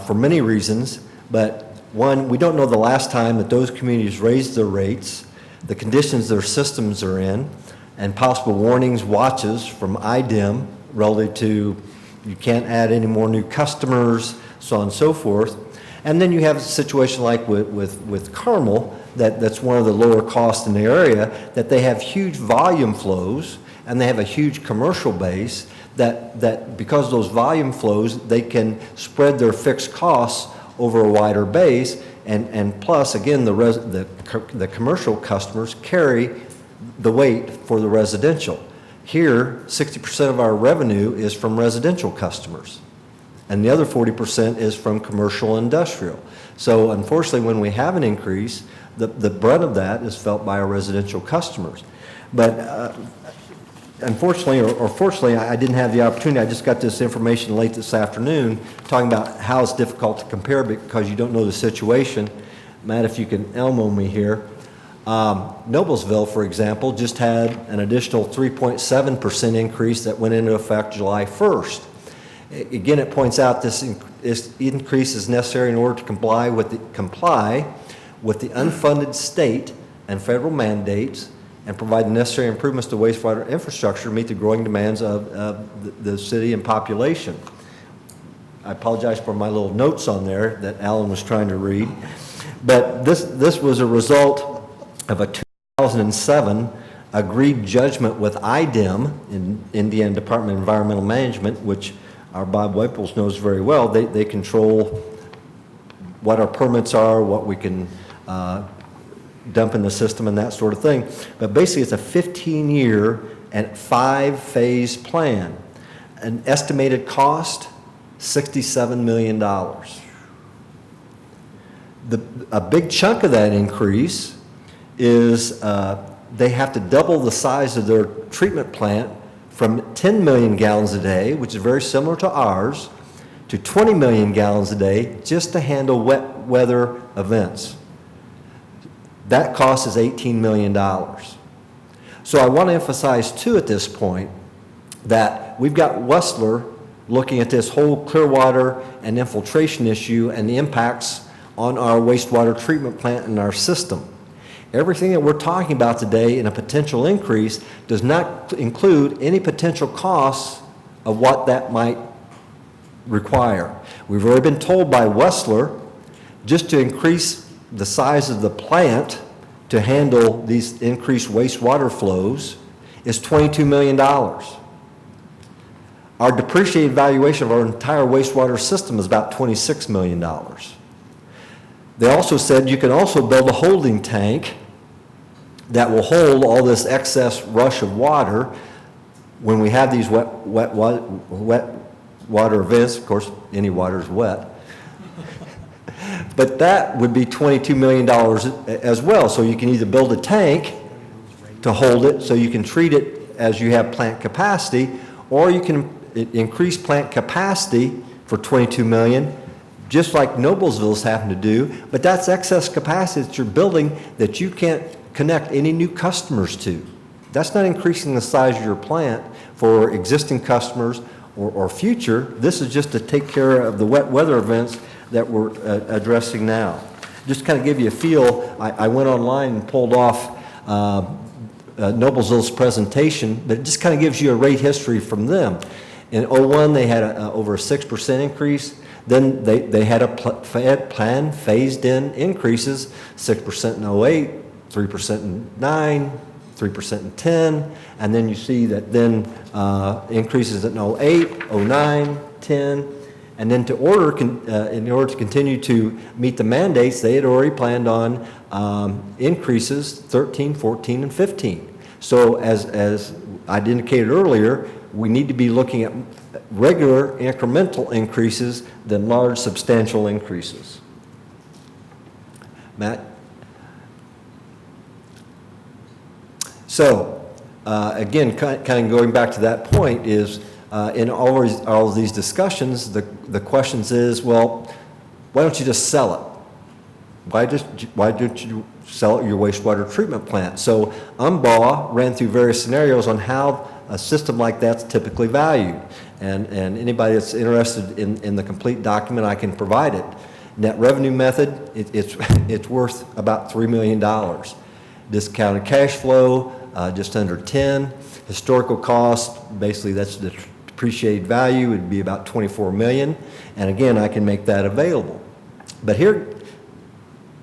for many reasons. But one, we don't know the last time that those communities raised their rates, the conditions their systems are in, and possible warnings, watches from IDEM relative to you can't add any more new customers, so on and so forth. And then you have a situation like with Carmel, that's one of the lower costs in the area, that they have huge volume flows and they have a huge commercial base that because of those volume flows, they can spread their fixed costs over a wider base. And plus, again, the commercial customers carry the weight for the residential. Here, 60% of our revenue is from residential customers, and the other 40% is from commercial and industrial. So unfortunately, when we have an increase, the brunt of that is felt by our residential customers. But unfortunately, or fortunately, I didn't have the opportunity. I just got this information late this afternoon talking about how it's difficult to compare because you don't know the situation. Matt, if you can Elmo me here. Noblesville, for example, just had an additional 3.7% increase that went into effect July 1st. Again, it points out this increase is necessary in order to comply with the unfunded state and federal mandates and provide the necessary improvements to wastewater infrastructure to meet the growing demands of the city and population. I apologize for my little notes on there that Alan was trying to read. But this was a result of a 2007 agreed judgment with IDEM, in Indiana Department of Environmental Management, which our Bob Waples knows very well. They control what our permits are, what we can dump in the system and that sort of thing. But basically it's a 15-year and 5-phase plan. An estimated cost, $67 million. A big chunk of that increase is they have to double the size of their treatment plant from 10 million gallons a day, which is very similar to ours, to 20 million gallons a day just to handle wet weather events. That cost is $18 million. So I want to emphasize too at this point that we've got Westler looking at this whole Clearwater and infiltration issue and the impacts on our wastewater treatment plant and our system. Everything that we're talking about today in a potential increase does not include any potential costs of what that might require. We've already been told by Westler just to increase the size of the plant to handle these increased wastewater flows is $22 million. Our depreciated valuation of our entire wastewater system is about $26 million. They also said you can also build a holding tank that will hold all this excess rush of water when we have these wet water events. Of course, any water is wet. But that would be $22 million as well. So you can either build a tank to hold it so you can treat it as you have plant capacity, or you can increase plant capacity for $22 million, just like Noblesville's having to do. But that's excess capacity that you're building that you can't connect any new customers to. That's not increasing the size of your plant for existing customers or future. This is just to take care of the wet weather events that we're addressing now. Just to kind of give you a feel, I went online and pulled off Noblesville's presentation, but it just kind of gives you a rate history from them. In 01, they had over a 6% increase. Then they had a plan phased in increases, 6% in 08, 3% in 9, 3% in 10, and then you see that then increases in 08, 09, 10, and then in order to continue to meet the mandates, they had already planned on increases 13, 14, and 15. So as I indicated earlier, we need to be looking at regular incremental increases than large substantial increases. Matt? So again, kind of going back to that point is, in all of these discussions, the questions is, well, why don't you just sell it? Why don't you sell your wastewater treatment plant? So UMBAW ran through various scenarios on how a system like that's typically valued. And anybody that's interested in the complete document, I can provide it. Net revenue method, it's worth about $3 million. Discounted cash flow, just under 10. Historical cost, basically that's the depreciated value, would be about 24 million. And again, I can make that available. But here,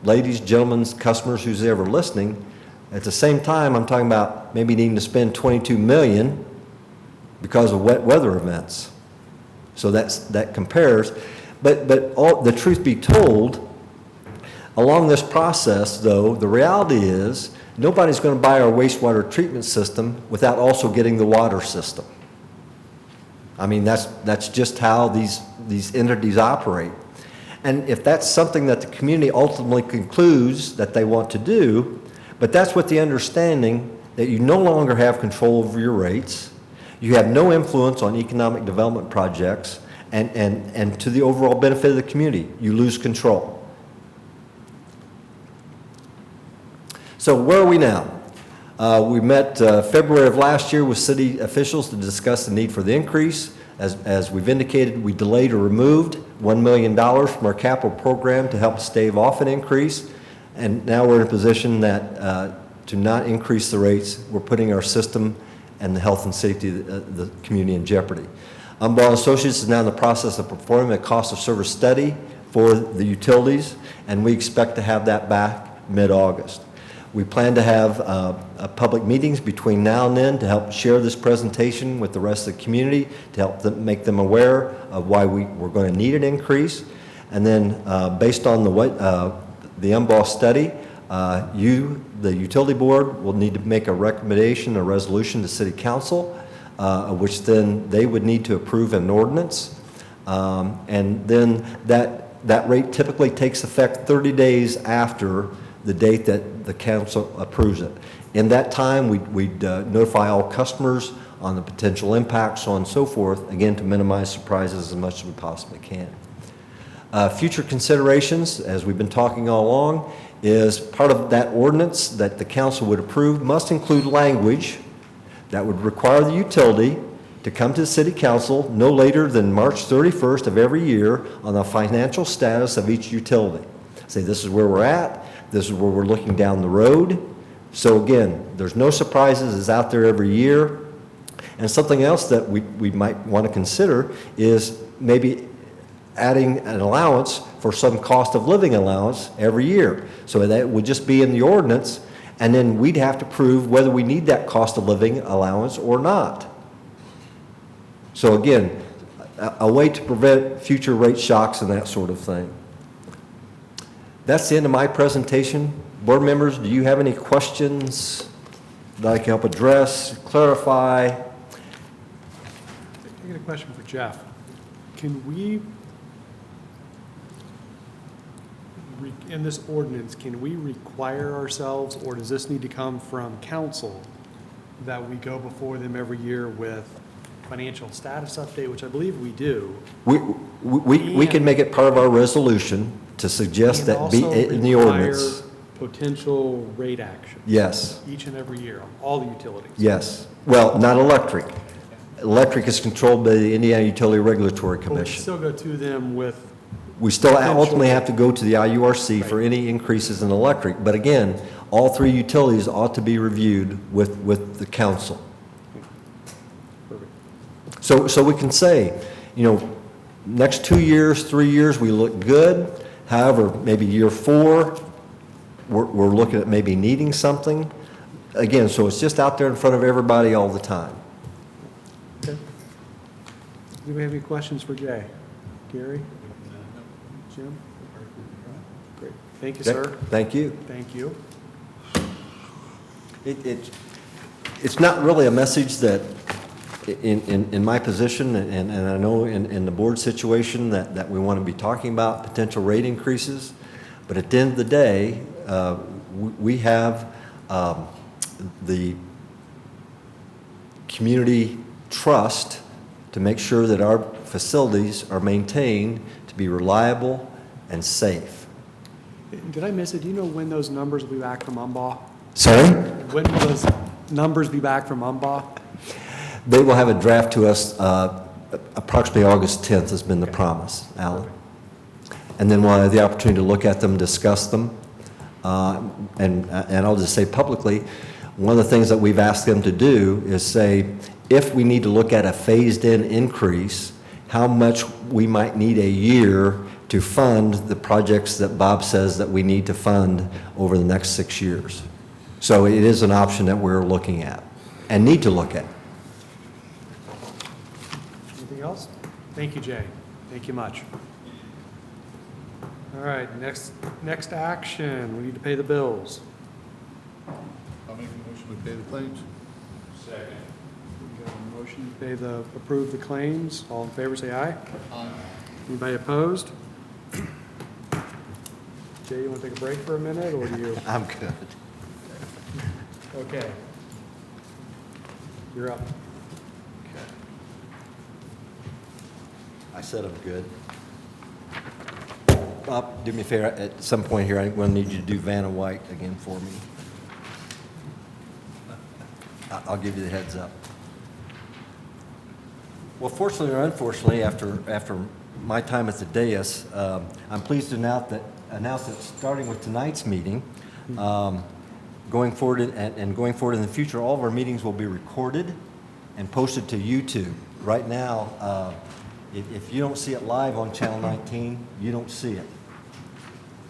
ladies, gentlemen, customers, who's ever listening, at the same time, I'm talking about maybe needing to spend 22 million because of wet weather events. So that compares. But the truth be told, along this process, though, the reality is nobody's going to buy our wastewater treatment system without also getting the water system. I mean, that's just how these entities operate. And if that's something that the community ultimately concludes that they want to do, but that's with the understanding that you no longer have control over your rates, you have no influence on economic development projects, and to the overall benefit of the community, you lose control. So where are we now? We met February of last year with city officials to discuss the need for the increase. As we've indicated, we delayed or removed $1 million from our capital program to help stave off an increase. And now we're in a position that to not increase the rates, we're putting our system and the health and safety of the community in jeopardy. UMBAW Associates is now in the process of performing a cost of service study for the utilities, and we expect to have that back mid-August. We plan to have public meetings between now and then to help share this presentation with the rest of the community, to help them, make them aware of why we're going to need an increase. And then based on the UMBAW study, the utility board, will need to make a recommendation, a resolution to City Council, which then they would need to approve an ordinance. And then that rate typically takes effect 30 days after the date that the council approves it. In that time, we'd notify all customers on the potential impacts, so on and so forth, again, to minimize surprises as much as we possibly can. Future considerations, as we've been talking all along, is part of that ordinance that the council would approve must include language that would require the utility to come to the city council no later than March 31st of every year on the financial status of each utility. Say, this is where we're at, this is where we're looking down the road. So again, there's no surprises, it's out there every year. And something else that we might want to consider is maybe adding an allowance for some cost of living allowance every year. So that would just be in the ordinance, and then we'd have to prove whether we need that cost of living allowance or not. So again, a way to prevent future rate shocks and that sort of thing. That's the end of my presentation. Board members, do you have any questions that I can help address, clarify? I got a question for Jeff. Can we, in this ordinance, can we require ourselves, or does this need to come from council, that we go before them every year with financial status update, which I believe we do? We can make it part of our resolution to suggest that be in the ordinance. Potential rate action. Yes. Each and every year on all the utilities. Yes. Well, not electric. Electric is controlled by the Indiana Utility Regulatory But we Commission. still go to them with. We still potential- ultimately have to go to the IURC for any increases in electric. But again, all three utilities ought to be reviewed with the council. Perfect. So we can say, you know, next 2 years, 3 years, we look good. However, maybe year 4, we're looking at maybe needing something. Again, so it's just out there in front of everybody all the time. Okay. Do we have any questions for Jay? Gary? Jim? Great. Thank you, sir. Thank you. Thank you. It's not really a message that, in my position, and I know in the board situation, that we want to be talking about potential rate increases, but at the end of the day, we have the community trust to make sure that our facilities are maintained to be reliable and safe. Did I miss it? Do you know when those numbers will be back from UMBAH? Sorry? When will those numbers be back from UMBAH? They will have a draft to us approximately August 10th has been the promise, Alan. And then we'll have the opportunity to look at them, discuss them. And I'll just say publicly, one of the things that we've asked them to do is say, if we need to look at a phased-in increase, how much we might need a year to fund the projects that Bob says that we need to fund over the next 6 years. So it is an option that we're looking at and need to look at. Anything else? Thank you, Jay. Thank you much. All right, next action, we need to pay the bills. I'll make a motion to pay the claims. Second. We got a motion to approve the claims. All in favor, say aye. Aye. Anybody opposed? Jay, you want to take a break for a minute, or do you? I'm good. Okay. You're up. I said I'm good. Bob, do me a favor, at some point here, I'm going to need you to do Vanna White again for me. I'll give you the heads up. Well, fortunately or unfortunately, after my time at the dais, I'm pleased to announce that starting with tonight's meeting, going forward and going forward in the future, all of our meetings will be recorded and posted to YouTube. Right now, if you don't see it live on Channel 19, you don't see it.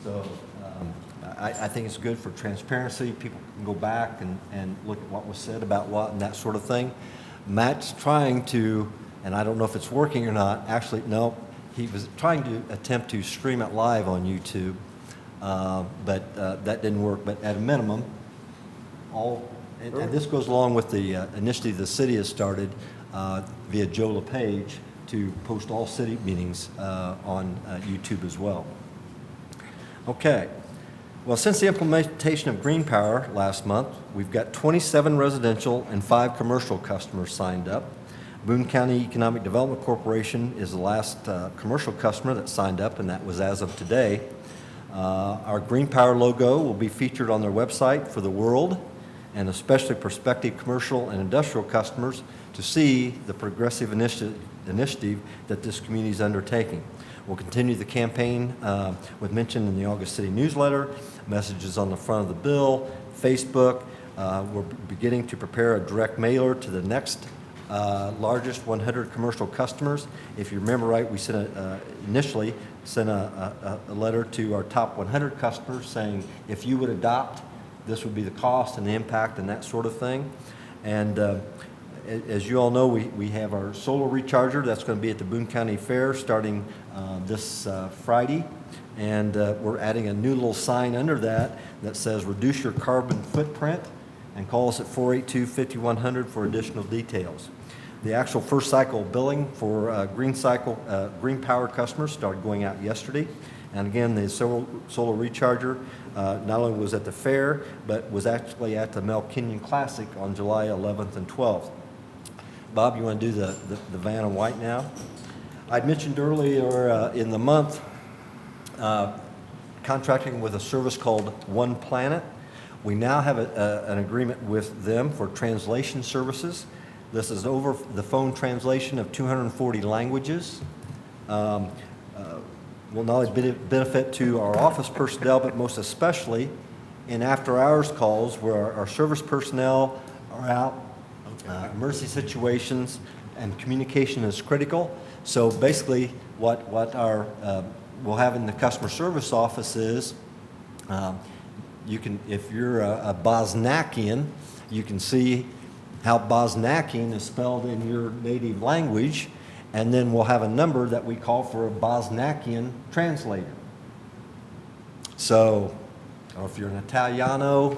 So I think it's good for transparency. People can go back and look at what was said about what and that sort of thing. Matt's trying to, and I don't know if it's working or not, actually, no, he was trying to attempt to stream it live on YouTube, but that didn't work. But at a minimum, and this goes along with the initiative the city has started via Joe LePage to post all city meetings on YouTube as well. Okay. Well, since the implementation of Green Power last month, we've got 27 residential and 5 commercial customers signed up. Boone County Economic Development Corporation is the last commercial customer that signed up, and that was as of today. Our Green Power logo will be featured on their website for the world, and especially prospective commercial and industrial customers to see the progressive initiative that this community is undertaking. We'll continue the campaign with mention in the August City newsletter, messages on the front of the bill, Facebook. We're beginning to prepare a direct mailer to the next largest 100 commercial customers. If you remember right, we initially sent a letter to our top 100 customers saying if you would adopt, this would be the cost and the impact and that sort of thing. And as you all know, we have our solar recharger that's going to be at the Boone County Fair starting this Friday. And we're adding a new little sign under that says reduce your carbon footprint, and call us at 482-5100 for additional details. The actual first cycle billing for Green Power customers started going out yesterday. And again, the solar recharger not only was at the fair, but was actually at the Mel Kenyon Classic on July 11th and 12th. Bob, you want to do the Vanna White now? I'd mentioned earlier in the month contracting with a service called One Planet. We now have an agreement with them for translation services. This is over the phone translation of 240 languages. Will not only benefit to our office personnel, but most especially in after-hours calls where our service personnel are out, emergency situations, and communication is critical. So basically, what we'll have in the customer service office is, you can, if you're a Bosniakian, you can see how Bosniakian is spelled in your native language, and then we'll have a number that we call for a Bosniakian translator. So, or if you're an Italiano,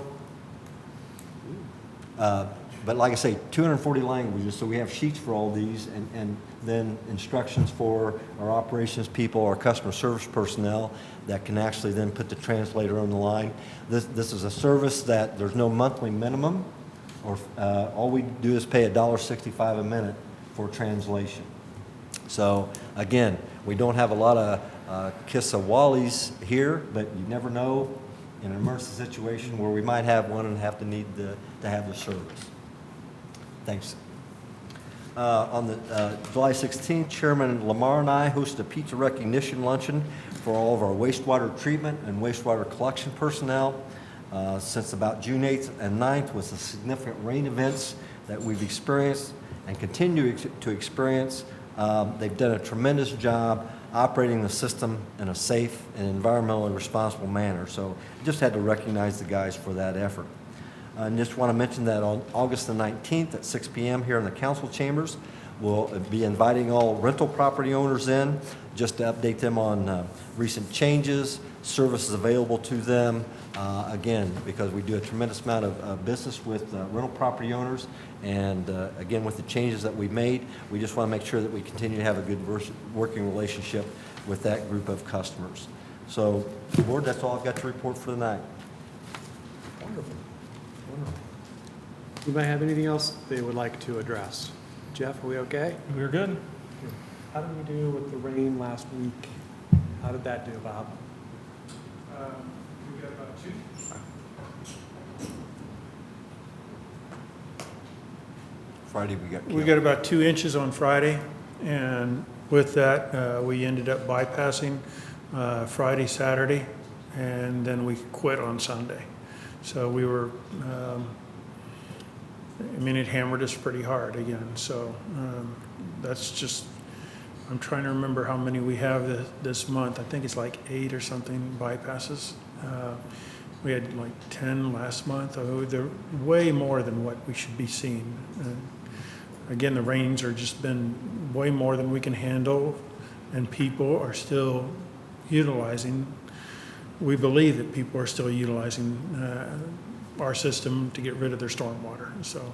but like I say, 240 languages, so we have sheets for all these, and then instructions for our operations people, our customer service personnel that can actually then put the translator on the line. This is a service that there's no monthly minimum. or all we do is pay $1.65 a minute for translation. So again, we don't have a lot of Kissawallis here, but you never know in an emergency situation where we might have one and have to need to have the service. Thanks. On the July 16th, Chairman Lamar and I hosted a pizza recognition luncheon for all of our wastewater treatment and wastewater collection personnel. Since about June 8th and 9th with the significant rain events that we've experienced and continue to experience, they've done a tremendous job operating the system in a safe and environmentally responsible manner. So just had to recognize the guys for that effort. I just want to mention that on August the 19th at 6 p.m. here in the council chambers, we'll be inviting all rental property owners in just to update them on recent changes, services available to them. Again, because we do a tremendous amount of business with rental property owners, and again, with the changes that we've made, we just want to make sure that we continue to have a good working relationship with that group of customers. So, Board, that's all I've got to report for tonight. Wonderful. Wonderful. You might have anything else they would like to address? Jeff, are we okay? We're good. How did we do with the rain last week? How did that do, Bob? We got about 2. Friday we got killed. We got about 2 inches on Friday, and with that, we ended up bypassing Friday, Saturday, and then we quit on Sunday. So we were, it hammered us pretty hard again. So that's just, I'm trying to remember how many we have this month. I think it's like 8 or something bypasses. We had like 10 last month. Oh, they're way more than what we should be seeing. Again, the rains are just been way more than we can handle, and people are still utilizing. We believe that people are still utilizing our system to get rid of their stormwater. So,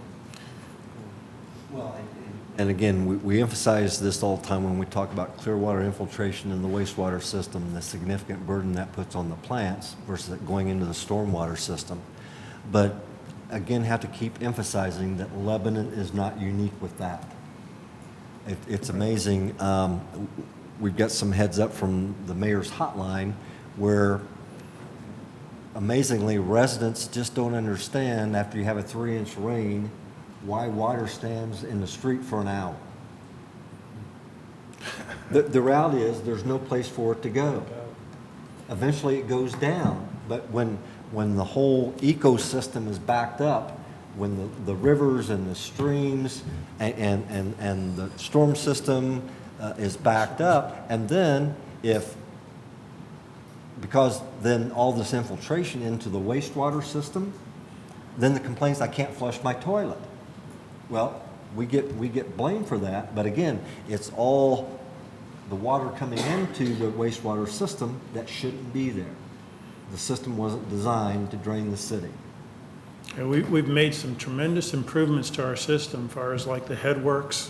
Well, and again, we emphasize this all the time when we talk about clear water infiltration in the wastewater system, the significant burden that puts on the plants versus it going into the stormwater system. But again, have to keep emphasizing that Lebanon is not unique with that. It's amazing. We've got some heads up from the mayor's hotline where amazingly residents just don't understand after you have a 3-inch rain why water stands in the street for an hour. The reality is there's no place for it to go. Eventually it goes down, but when the whole ecosystem is backed up, when the rivers and the streams and the storm system is backed up, and then because then all this infiltration into the wastewater system, then the complaints, I can't flush my toilet. Well, we get blamed for that, but again, it's all the water coming into the wastewater system that shouldn't be there. The system wasn't designed to drain the city. and we've made some tremendous improvements to our system as far as like the headworks.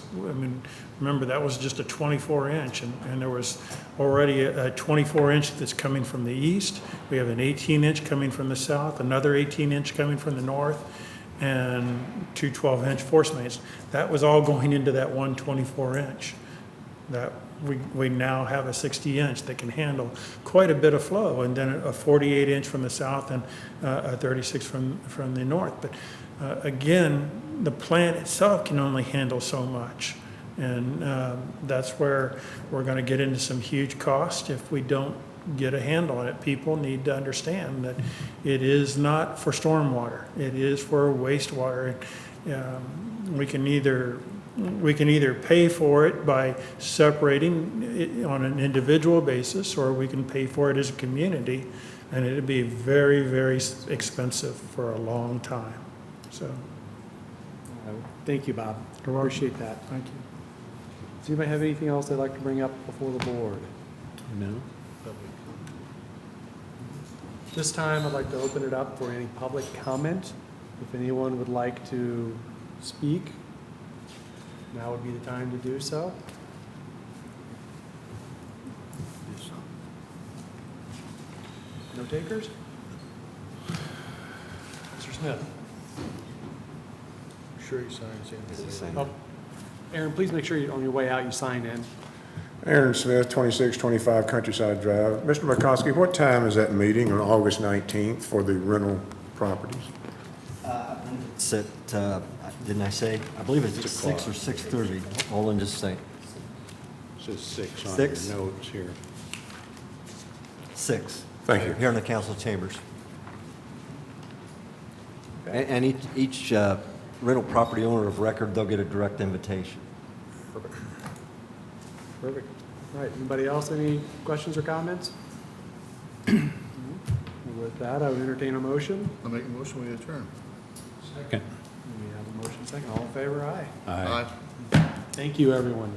Remember that was just a 24-inch, and there was already a 24-inch that's coming from the east. We have an 18-inch coming from the south, another 18-inch coming from the north, and 2 12-inch force mains. That was all going into that one 24-inch. That we now have a 60-inch that can handle quite a bit of flow, and then a 48-inch from the south and a 36 from the north. But again, the plant itself can only handle so much, and that's where we're going to get into some huge cost if we don't get a handle on it. People need to understand that it is not for stormwater; it is for wastewater. We can either pay for it by separating it on an individual basis, or we can pay for it as a community, and it'd be very, very expensive for a long time. So, Thank you, Bob. Appreciate that. thank you. Does anybody have anything else they'd like to bring up before the board? No? This time, I'd like to open it up for any public comment. If anyone would like to speak, now would be the time to do so. No takers? Mr. Smith? sure he signs in. Oh, Aaron, please make sure on your way out you sign in. Aaron Smith, 2625 Countryside Drive. Mr. McCoskey, what time is that meeting on August 19th for the rental properties? It's at, didn't I say? I believe it's at 6 or 6:30. Hold on just a second. It says 6 on 6? your notes here. 6. Thank you. Here in the council chambers. And each rental property owner of record, they'll get a direct invitation. Perfect. All right, anybody else, any questions or comments? With that, I would entertain a motion. I'll make a motion, we adjourn. Second. We have a motion second. All in favor, aye. Aye. Aye. Thank you, everyone.